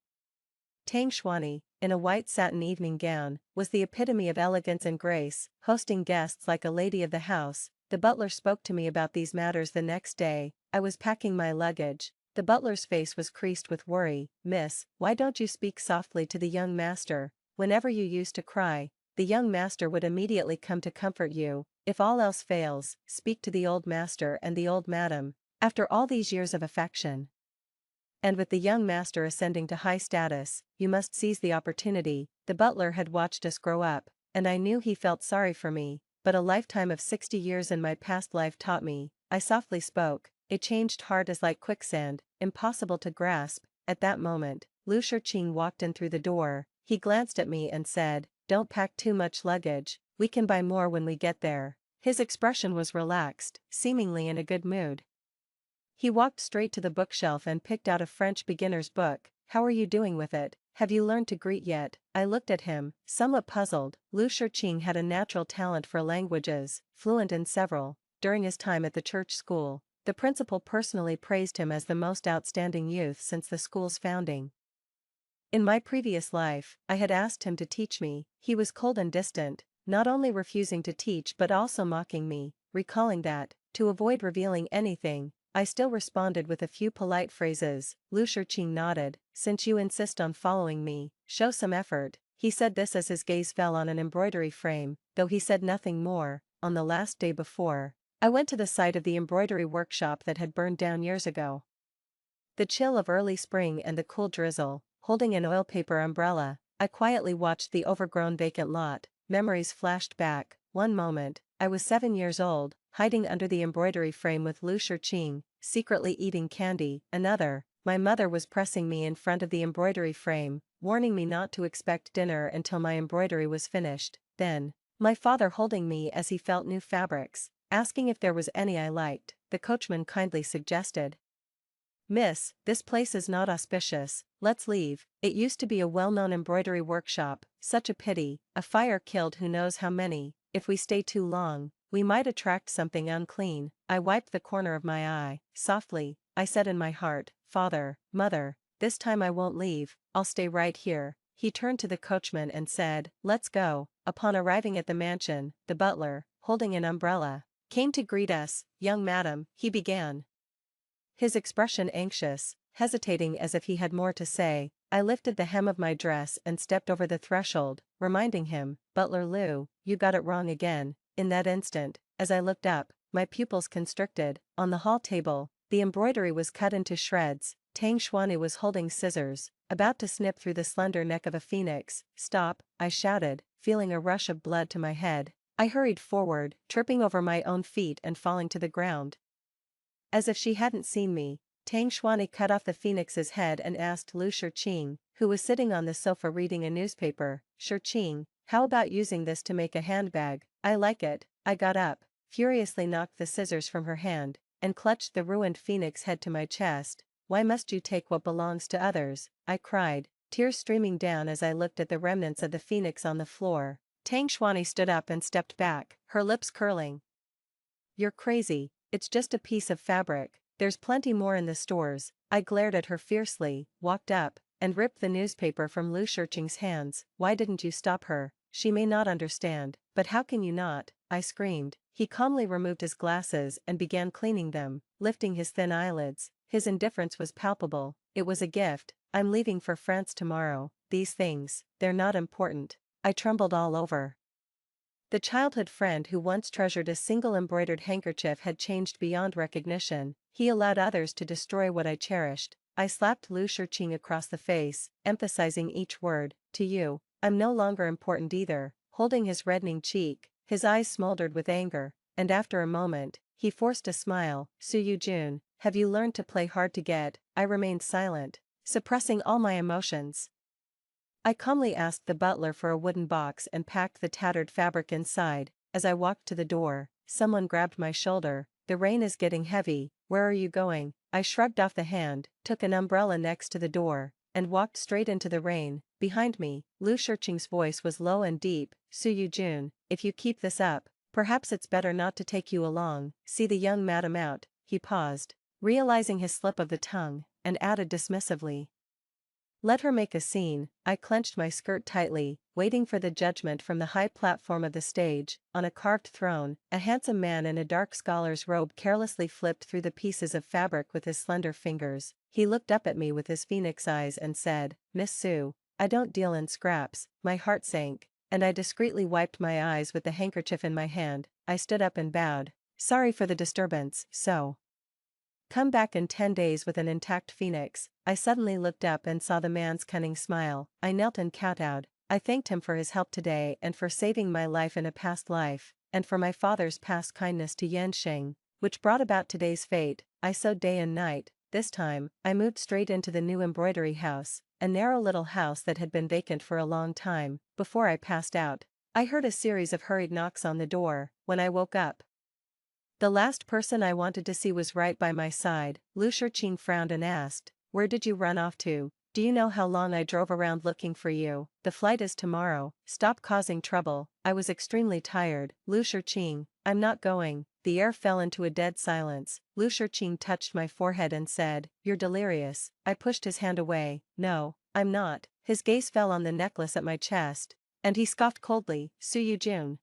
Tang Xuanyi, in a white satin evening gown, was the epitome of elegance and grace, hosting guests like a lady of the house. The butler spoke to me about these matters the next day. I was packing my luggage. The butler's face was creased with worry. Miss, why don't you speak softly to the young master? Whenever you used to cry, the young master would immediately come to comfort you. If all else fails, speak to the old master and the old madam. After all these years of affection, and with the young master ascending to high status, you must seize the opportunity. The butler had watched us grow up, and I knew he felt sorry for me, but a lifetime of 60 years in my past life taught me. I softly spoke. A changed heart is like quicksand, impossible to grasp. At that moment, Ching walked in through the door. He glanced at me and said, don't pack too much luggage, we can buy more when we get there. His expression was relaxed, seemingly in a good mood. He walked straight to the bookshelf and picked out a French beginner's book. How are you doing with it? Have you learned to greet yet? I looked at him, somewhat puzzled. Ching had a natural talent for languages, fluent in several. During his time at the church school, the principal personally praised him as the most outstanding youth since the school's founding. In my previous life, I had asked him to teach me. He was cold and distant, not only refusing to teach but also mocking me. recalling that, to avoid revealing anything, I still responded with a few polite phrases. Lu Shiqing nodded. Since you insist on following me, show some effort. He said this as his gaze fell on an embroidery frame, though he said nothing more. On the last day before I went to the site of the embroidery workshop that had burned down years ago. The chill of early spring and the cool drizzle, holding an oil paper umbrella, I quietly watched the overgrown vacant lot. Memories flashed back. One moment, I was 7 years old, hiding under the embroidery frame with Lu Shiqing, secretly eating candy. Another, my mother was pressing me in front of the embroidery frame, warning me not to expect dinner until my embroidery was finished. Then, my father holding me as he felt new fabrics, asking if there was any I liked. The coachman kindly suggested, "Miss, this place is not auspicious, let's leave. It used to be a well-known embroidery workshop, such a pity, a fire killed who knows how many. If we stay too long, we might attract something unclean." I wiped the corner of my eye. Softly, I said in my heart, "Father, Mother, this time I won't leave, I'll stay right here." He turned to the coachman and said, "Let's go." Upon arriving at the mansion, the butler, holding an umbrella, came to greet us. "Young madam," he began, his expression anxious, hesitating as if he had more to say. I lifted the hem of my dress and stepped over the threshold, reminding him, "Butler Lu, you got it wrong again." In that instant, as I looked up, my pupils constricted. On the hall table, the embroidery was cut into shreds. Tang Xuanyi was holding scissors, about to snip through the slender neck of a phoenix. "Stop," I shouted, feeling a rush of blood to my head. I hurried forward, tripping over my own feet and falling to the ground. As if she hadn't seen me, Tang Xuanyi cut off the phoenix's head and asked Lu Shiqing, who was sitting on the sofa reading a newspaper, "Shiqing, how about using this to make a handbag?" "I like it." I got up, furiously knocked the scissors from her hand, and clutched the ruined phoenix head to my chest. "Why must you take what belongs to others?" I cried, tears streaming down as I looked at the remnants of the phoenix on the floor. Tang Xuanyi stood up and stepped back, her lips curling. "You're crazy. It's just a piece of fabric, there's plenty more in the stores." I glared at her fiercely, walked up, and ripped the newspaper from Lu Shiqing's hands. "Why didn't you stop her? She may not understand." "But how can you not?" I screamed. He calmly removed his glasses and began cleaning them, lifting his thin eyelids. His indifference was palpable. "It was a gift. I'm leaving for France tomorrow. These things, they're not important." I trembled all over. The childhood friend who once treasured a single embroidered handkerchief had changed beyond recognition. He allowed others to destroy what I cherished. I slapped Lu Shiqing across the face, emphasizing each word. "To you, I'm no longer important either." Holding his reddening cheek, his eyes smoldered with anger, and after a moment, he forced a smile. "Su Yujun, have you learned to play hard to get?" I remained silent, suppressing all my emotions. I calmly asked the butler for a wooden box and packed the tattered fabric inside. As I walked to the door, someone grabbed my shoulder. "The rain is getting heavy, where are you going?" I shrugged off the hand, took an umbrella next to the door, and walked straight into the rain. Behind me, Lu Shiqing's voice was low and deep. "Su Yujun, if you keep this up, perhaps it's better not to take you along. See the young madam out." He paused, realizing his slip of the tongue, and added dismissively, "Let her make a scene." I clenched my skirt tightly, waiting for the judgment from the high platform of the stage. On a carved throne, a handsome man in a dark scholar's robe carelessly flipped through the pieces of fabric with his slender fingers. He looked up at me with his phoenix eyes and said, "Miss Su, I don't deal in scraps." My heart sank, and I discreetly wiped my eyes with the handkerchief in my hand. I stood up and bowed. "Sorry for the disturbance, so come back in 10 days with an intact phoenix." I suddenly looked up and saw the man's cunning smile. I knelt and kowtowed. I thanked him for his help today and for saving my life in a past life, and for my father's past kindness to Yansheng, which brought about today's fate. I sewed day and night. This time, I moved straight into the new embroidery house, a narrow little house that had been vacant for a long time. Before I passed out, I heard a series of hurried knocks on the door. When I woke up, the last person I wanted to see was right by my side. Lu Shiqing frowned and asked, "Where did you run off to? Do you know how long I drove around looking for you?" "The flight is tomorrow. Stop causing trouble." I was extremely tired. "Lu Shiqing, I'm not going." The air fell into a dead silence. Lu Shiqing touched my forehead and said, "You're delirious." I pushed his hand away. "No, I'm not." His gaze fell on the necklace at my chest, and he scoffed coldly. "Su Yujun,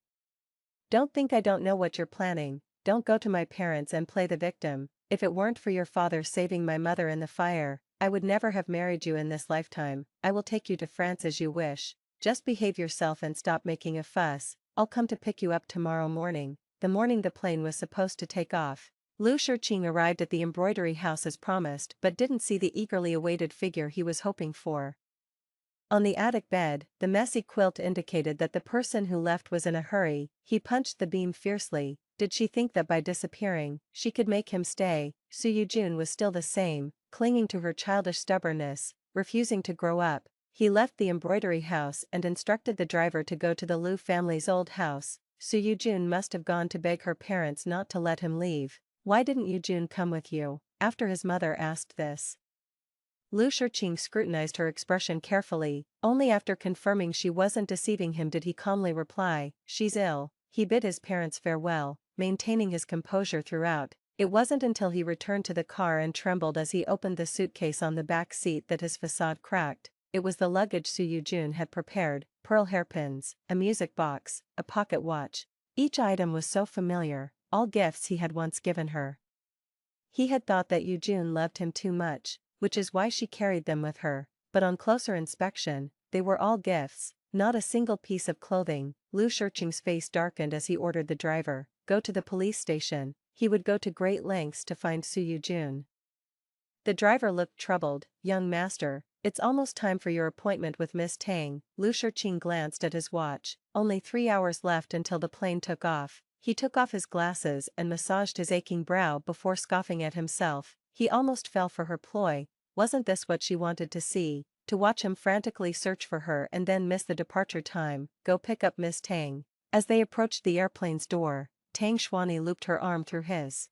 don't think I don't know what you're planning. don't go to my parents and play the victim. If it weren't for your father saving my mother in the fire, I would never have married you in this lifetime. I will take you to France as you wish. Just behave yourself and stop making a fuss. I'll come to pick you up tomorrow morning. The morning the plane was supposed to take off, Lu Shiqing arrived at the embroidery house as promised but didn't see the eagerly awaited figure he was hoping for. On the attic bed, the messy quilt indicated that the person who left was in a hurry. He punched the beam fiercely. Did she think that by disappearing, she could make him stay? Su Yujun was still the same, clinging to her childish stubbornness, refusing to grow up. He left the embroidery house and instructed the driver to go to the Lu family's old house. Su Yujun must have gone to beg her parents not to let him leave. Why didn't Yujun come with you? After his mother asked this, Lu Shiqing scrutinized her expression carefully. Only after confirming she wasn't deceiving him did he calmly reply, "She's ill." He bid his parents farewell, maintaining his composure throughout. It wasn't until he returned to the car and trembled as he opened the suitcase on the back seat that his facade cracked. It was the luggage Su Yujun had prepared: pearl hairpins, a music box, a pocket watch. Each item was so familiar, all gifts he had once given her. He had thought that Yujun loved him too much, which is why she carried them with her, but on closer inspection, they were all gifts, not a single piece of clothing. Lu Shiqing's face darkened as he ordered the driver, "Go to the police station." He would go to great lengths to find Su Yujun. The driver looked troubled. "Young master, it's almost time for your appointment with Miss Tang." Lu Shiqing glanced at his watch. Only 3 hours left until the plane took off. He took off his glasses and massaged his aching brow before scoffing at himself. He almost fell for her ploy. Wasn't this what she wanted to see? To watch him frantically search for her and then miss the departure time. "Go pick up Miss Tang." As they approached the airplane's door, Tang Xuani looped her arm through his,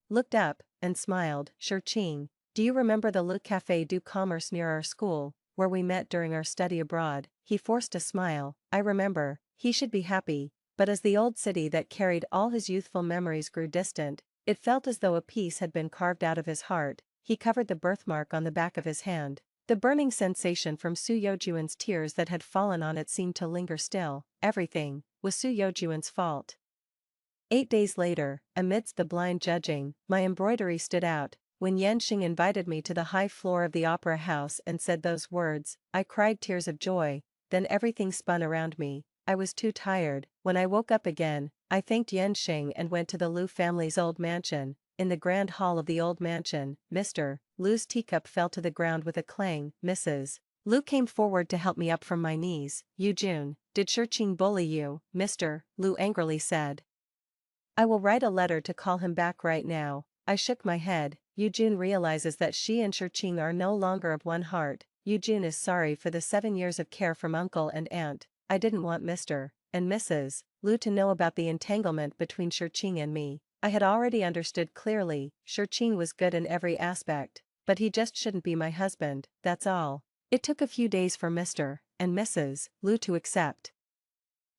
looked up, and smiled. "Shiqing, do you remember the Le Café du Commerce near our school, where we met during our study abroad?" He forced a smile. "I remember." He should be happy, but as the old city that carried all his youthful memories grew distant, it felt as though a piece had been carved out of his heart. He covered the birthmark on the back of his hand. The burning sensation from Su Yojuan's tears that had fallen on it seemed to linger still. Everything was Su Yojuan's fault. 8 days later, amidst the blind judging, my embroidery stood out. When Yanxing invited me to the high floor of the opera house and said those words, I cried tears of joy. Then everything spun around me. I was too tired. When I woke up again, I thanked Yanxing and went to the Lu family's old mansion. In the grand hall of the old mansion, Mr. Lu's teacup fell to the ground with a clang. Mrs. Lu came forward to help me up from my knees. "Yujun, did Shiqing bully you?" Mr. Lu angrily said. "I will write a letter to call him back right now." I shook my head. Yujun realizes that she and Shiqing are no longer of one heart. Yujun is sorry for the 7 years of care from uncle and aunt. I didn't want Mr. and Mrs. Lu to know about the entanglement between Shiqing and me. I had already understood clearly. Shiqing was good in every aspect, but he just shouldn't be my husband, that's all. It took a few days for Mr. and Mrs. Lu to accept,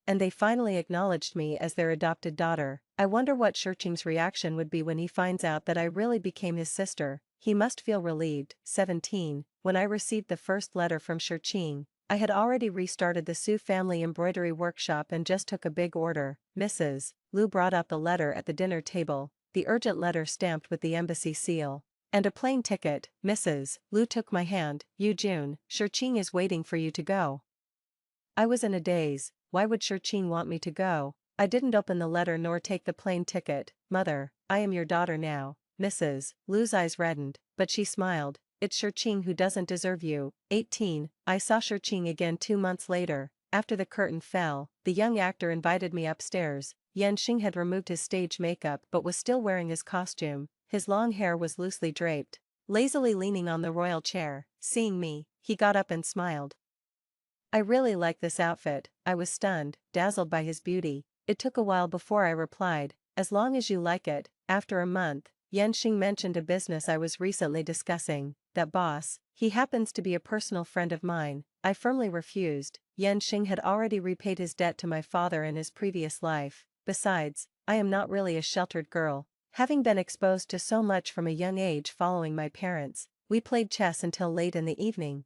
and they finally acknowledged me as their adopted daughter. I wonder what Shiqing's reaction would be when he finds out that I really became his sister. He must feel relieved. 17. When I received the first letter from Shiqing, I had already restarted the Su family embroidery workshop and just took a big order. Mrs. Lu brought out the letter at the dinner table, the urgent letter stamped with the embassy seal, and a plane ticket. Mrs. Lu took my hand. "Yujun, Shiqing is waiting for you to go." I was in a daze. Why would Shiqing want me to go? I didn't open the letter nor take the plane ticket. "Mother, I am your daughter now." Mrs. Lu's eyes reddened, but she smiled. "It's Shiqing who doesn't deserve you." 18. I saw Shiqing again 2 months later. After the curtain fell, the young actor invited me upstairs. Yanxing had removed his stage makeup but was still wearing his costume. His long hair was loosely draped. Lazily leaning on the royal chair, seeing me, he got up and smiled. "I really like this outfit." I was stunned, dazzled by his beauty. It took a while before I replied, "As long as you like it." After a month, Yanxing mentioned a business I was recently discussing. "That boss, he happens to be a personal friend of mine." I firmly refused. Yanxing had already repaid his debt to my father in his previous life. Besides, I am not really a sheltered girl. Having been exposed to so much from a young age following my parents, we played chess until late in the evening.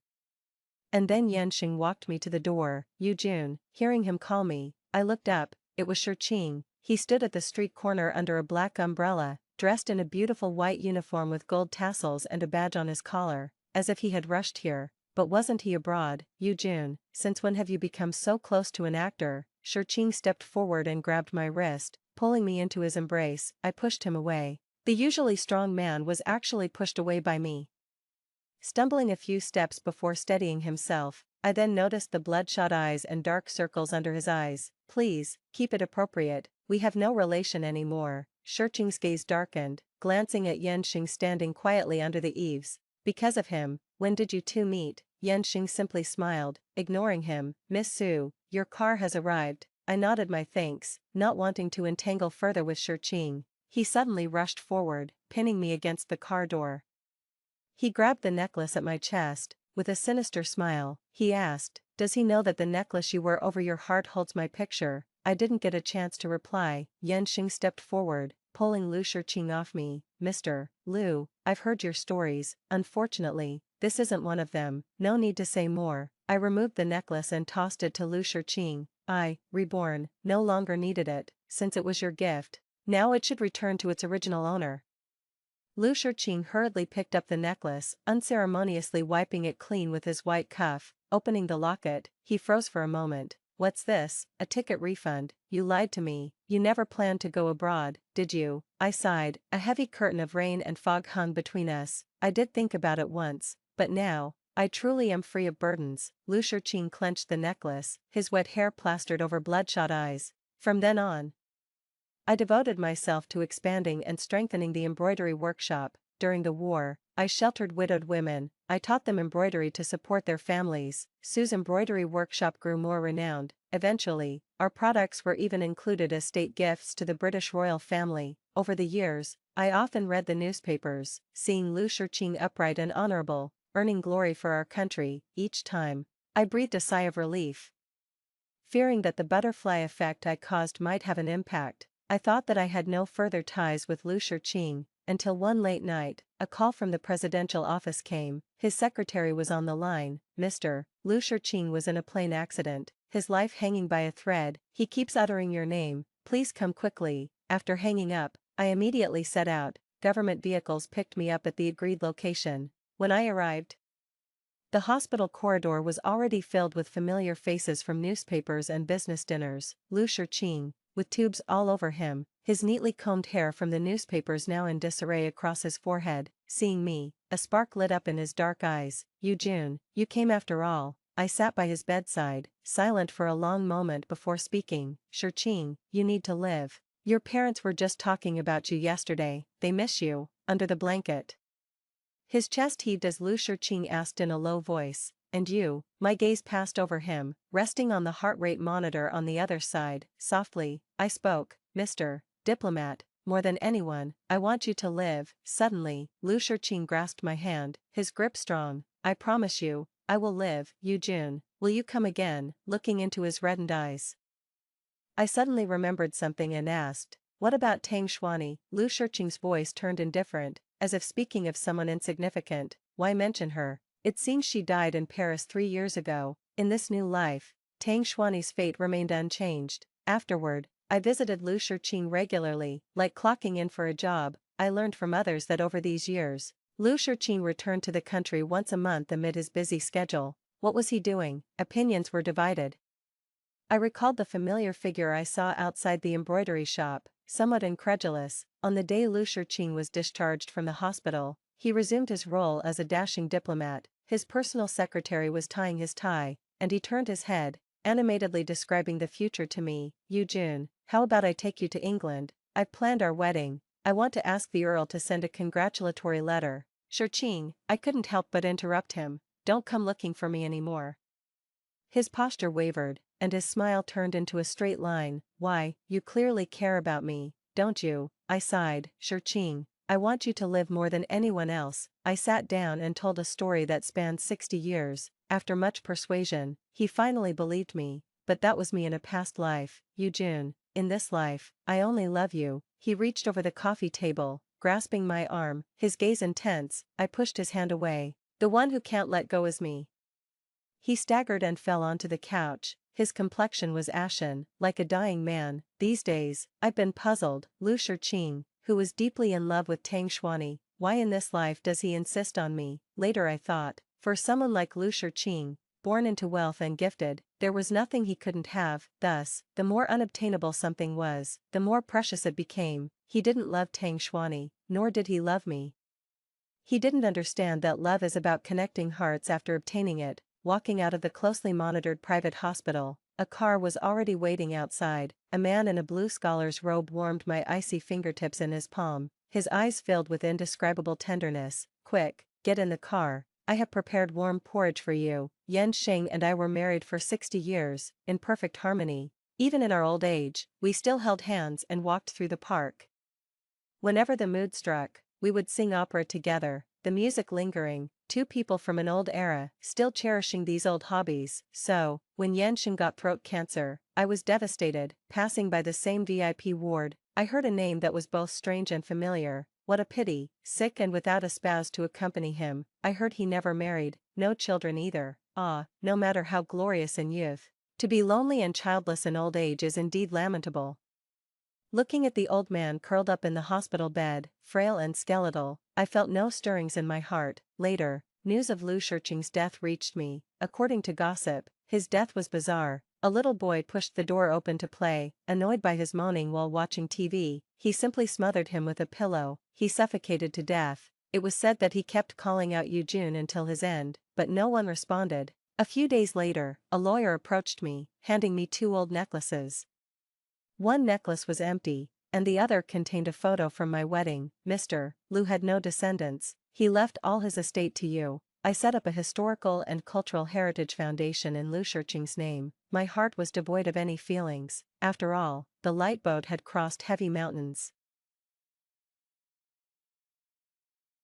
And then Yanxing walked me to the door. "Yujun." Hearing him call me, I looked up. It was Shiqing. He stood at the street corner under a black umbrella, dressed in a beautiful white uniform with gold tassels and a badge on his collar, as if he had rushed here. But wasn't he abroad? Jun, since when have you become so close to an actor? Shurching stepped forward and grabbed my wrist, pulling me into his embrace. I pushed him away. The usually strong man was actually pushed away by me. Stumbling a few steps before steadying himself, I then noticed the bloodshot eyes and dark circles under his eyes. Please, keep it appropriate, we have no relation anymore. Shurching's gaze darkened, glancing at Yanxing standing quietly under the eaves. Because of him, when did you two meet? Yanxing simply smiled, ignoring him. Miss Su, your car has arrived. I nodded my thanks, not wanting to entangle further with Shurching. He suddenly rushed forward, pinning me against the car door. He grabbed the necklace at my chest. With a sinister smile, he asked, does he know that the necklace you wear over your heart holds my picture? I didn't get a chance to reply. Yanxing stepped forward, pulling Lu Shurching off me. Mr. Lu, I've heard your stories. Unfortunately, this isn't one of them. No need to say more. I removed the necklace and tossed it to Lu Shurching. I, reborn, no longer needed it, since it was your gift. Now it should return to its original owner. Lu Shurching hurriedly picked up the necklace, unceremoniously wiping it clean with his white cuff. Opening the locket, he froze for a moment. What's this? A ticket refund? You lied to me. You never planned to go abroad, did you? I sighed. A heavy curtain of rain and fog hung between us. I did think about it once, but now, I truly am free of burdens. Lu Shurching clenched the necklace, his wet hair plastered over bloodshot eyes. From then on, I devoted myself to expanding and strengthening the embroidery workshop. During the war, I sheltered widowed women. I taught them embroidery to support their families. Sue's embroidery workshop grew more renowned. Eventually, our products were even included as state gifts to the British royal family. Over the years, I often read the newspapers, seeing Lu Shurching upright and honorable, earning glory for our country. Each time, I breathed a sigh of relief, fearing that the butterfly effect I caused might have an impact. I thought that I had no further ties with Lu Shurching, until one late night, a call from the presidential office came. His secretary was on the line. Mr. Lu Shurching was in a plane accident, his life hanging by a thread. He keeps uttering your name. Please come quickly. After hanging up, I immediately set out. Government vehicles picked me up at the agreed location. When I arrived, the hospital corridor was already filled with familiar faces from newspapers and business dinners. Lu Shurching, with tubes all over him, his neatly combed hair from the newspapers now in disarray across his forehead. Seeing me, a spark lit up in his dark eyes. Jun, you came after all. I sat by his bedside, silent for a long moment before speaking. Shurching, you need to live. Your parents were just talking about you yesterday. They miss you. Under the blanket. His chest heaved as Lu Shurching asked in a low voice, and you? My gaze passed over him, resting on the heart rate monitor on the other side. Softly, I spoke, Mr. Diplomat, more than anyone, I want you to live. Suddenly, Lu Shurching grasped my hand, his grip strong. I promise you, I will live. Jun, will you come again? Looking into his reddened eyes, I suddenly remembered something and asked, what about Tang Xuani? Lu Shurching's voice turned indifferent, as if speaking of someone insignificant. Why mention her? It seems she died in Paris 3 years ago. In this new life, Tang Xuani's fate remained unchanged. Afterward, I visited Lu Shurching regularly, like clocking in for a job. I learned from others that over these years, Lu Shurching returned to the country once a month amid his busy schedule. What was he doing? Opinions were divided. I recalled the familiar figure I saw outside the embroidery shop, somewhat incredulous. On the day Lu Shurching was discharged from the hospital, he resumed his role as a dashing diplomat. His personal secretary was tying his tie, and he turned his head, animatedly describing the future to me. Jun, how about I take you to England? I've planned our wedding. I want to ask the Earl to send a congratulatory letter. Shurching, I couldn't help but interrupt him. Don't come looking for me anymore. His posture wavered, and his smile turned into a straight line. Why, you clearly care about me, don't you? I sighed. Shurching, I want you to live more than anyone else. I sat down and told a story that spanned 60 years. After much persuasion, he finally believed me, but that was me in a past life. Jun, in this life, I only love you. He reached over the coffee table, grasping my arm, his gaze intense. I pushed his hand away. The one who can't let go is me. He staggered and fell onto the couch, his complexion was ashen, like a dying man. These days, I've been puzzled. Lu Shiqing, who was deeply in love with Tang Xuanyi, why in this life does he insist on me? Later I thought, for someone like Lu Shiqing, born into wealth and gifted, there was nothing he couldn't have. Thus, the more unobtainable something was, the more precious it became. He didn't love Tang Xuanyi, nor did he love me. He didn't understand that love is about connecting hearts after obtaining it. Walking out of the closely monitored private hospital, a car was already waiting outside. A man in a blue scholar's robe warmed my icy fingertips in his palm, his eyes filled with indescribable tenderness. Quick, get in the car, I have prepared warm porridge for you. Yan Sheng and I were married for 60 years, in perfect harmony. Even in our old age, we still held hands and walked through the park. Whenever the mood struck, we would sing opera together, the music lingering, two people from an old era, still cherishing these old hobbies. So, when Yanxin got throat cancer, I was devastated. Passing by the same VIP ward, I heard a name that was both strange and familiar. What a pity, sick and without a spouse to accompany him. I heard he never married, no children either. Ah, no matter how glorious in youth, to be lonely and childless in old age is indeed lamentable. Looking at the old man curled up in the hospital bed, frail and skeletal, I felt no stirrings in my heart. Later, news of Lu Shiqing's death reached me. According to gossip, his death was bizarre. A little boy pushed the door open to play, annoyed by his moaning while watching TV. He simply smothered him with a pillow. He suffocated to death. It was said that he kept calling out Yujun until his end, but no one responded. A few days later, a lawyer approached me, handing me two old necklaces. One necklace was empty, and the other contained a photo from my wedding. Mr. Lu had no descendants. He left all his estate to you. I set up a historical and cultural heritage foundation in Lu Shiqing's name. My heart was devoid of any feelings. After all, the light boat had crossed heavy mountains.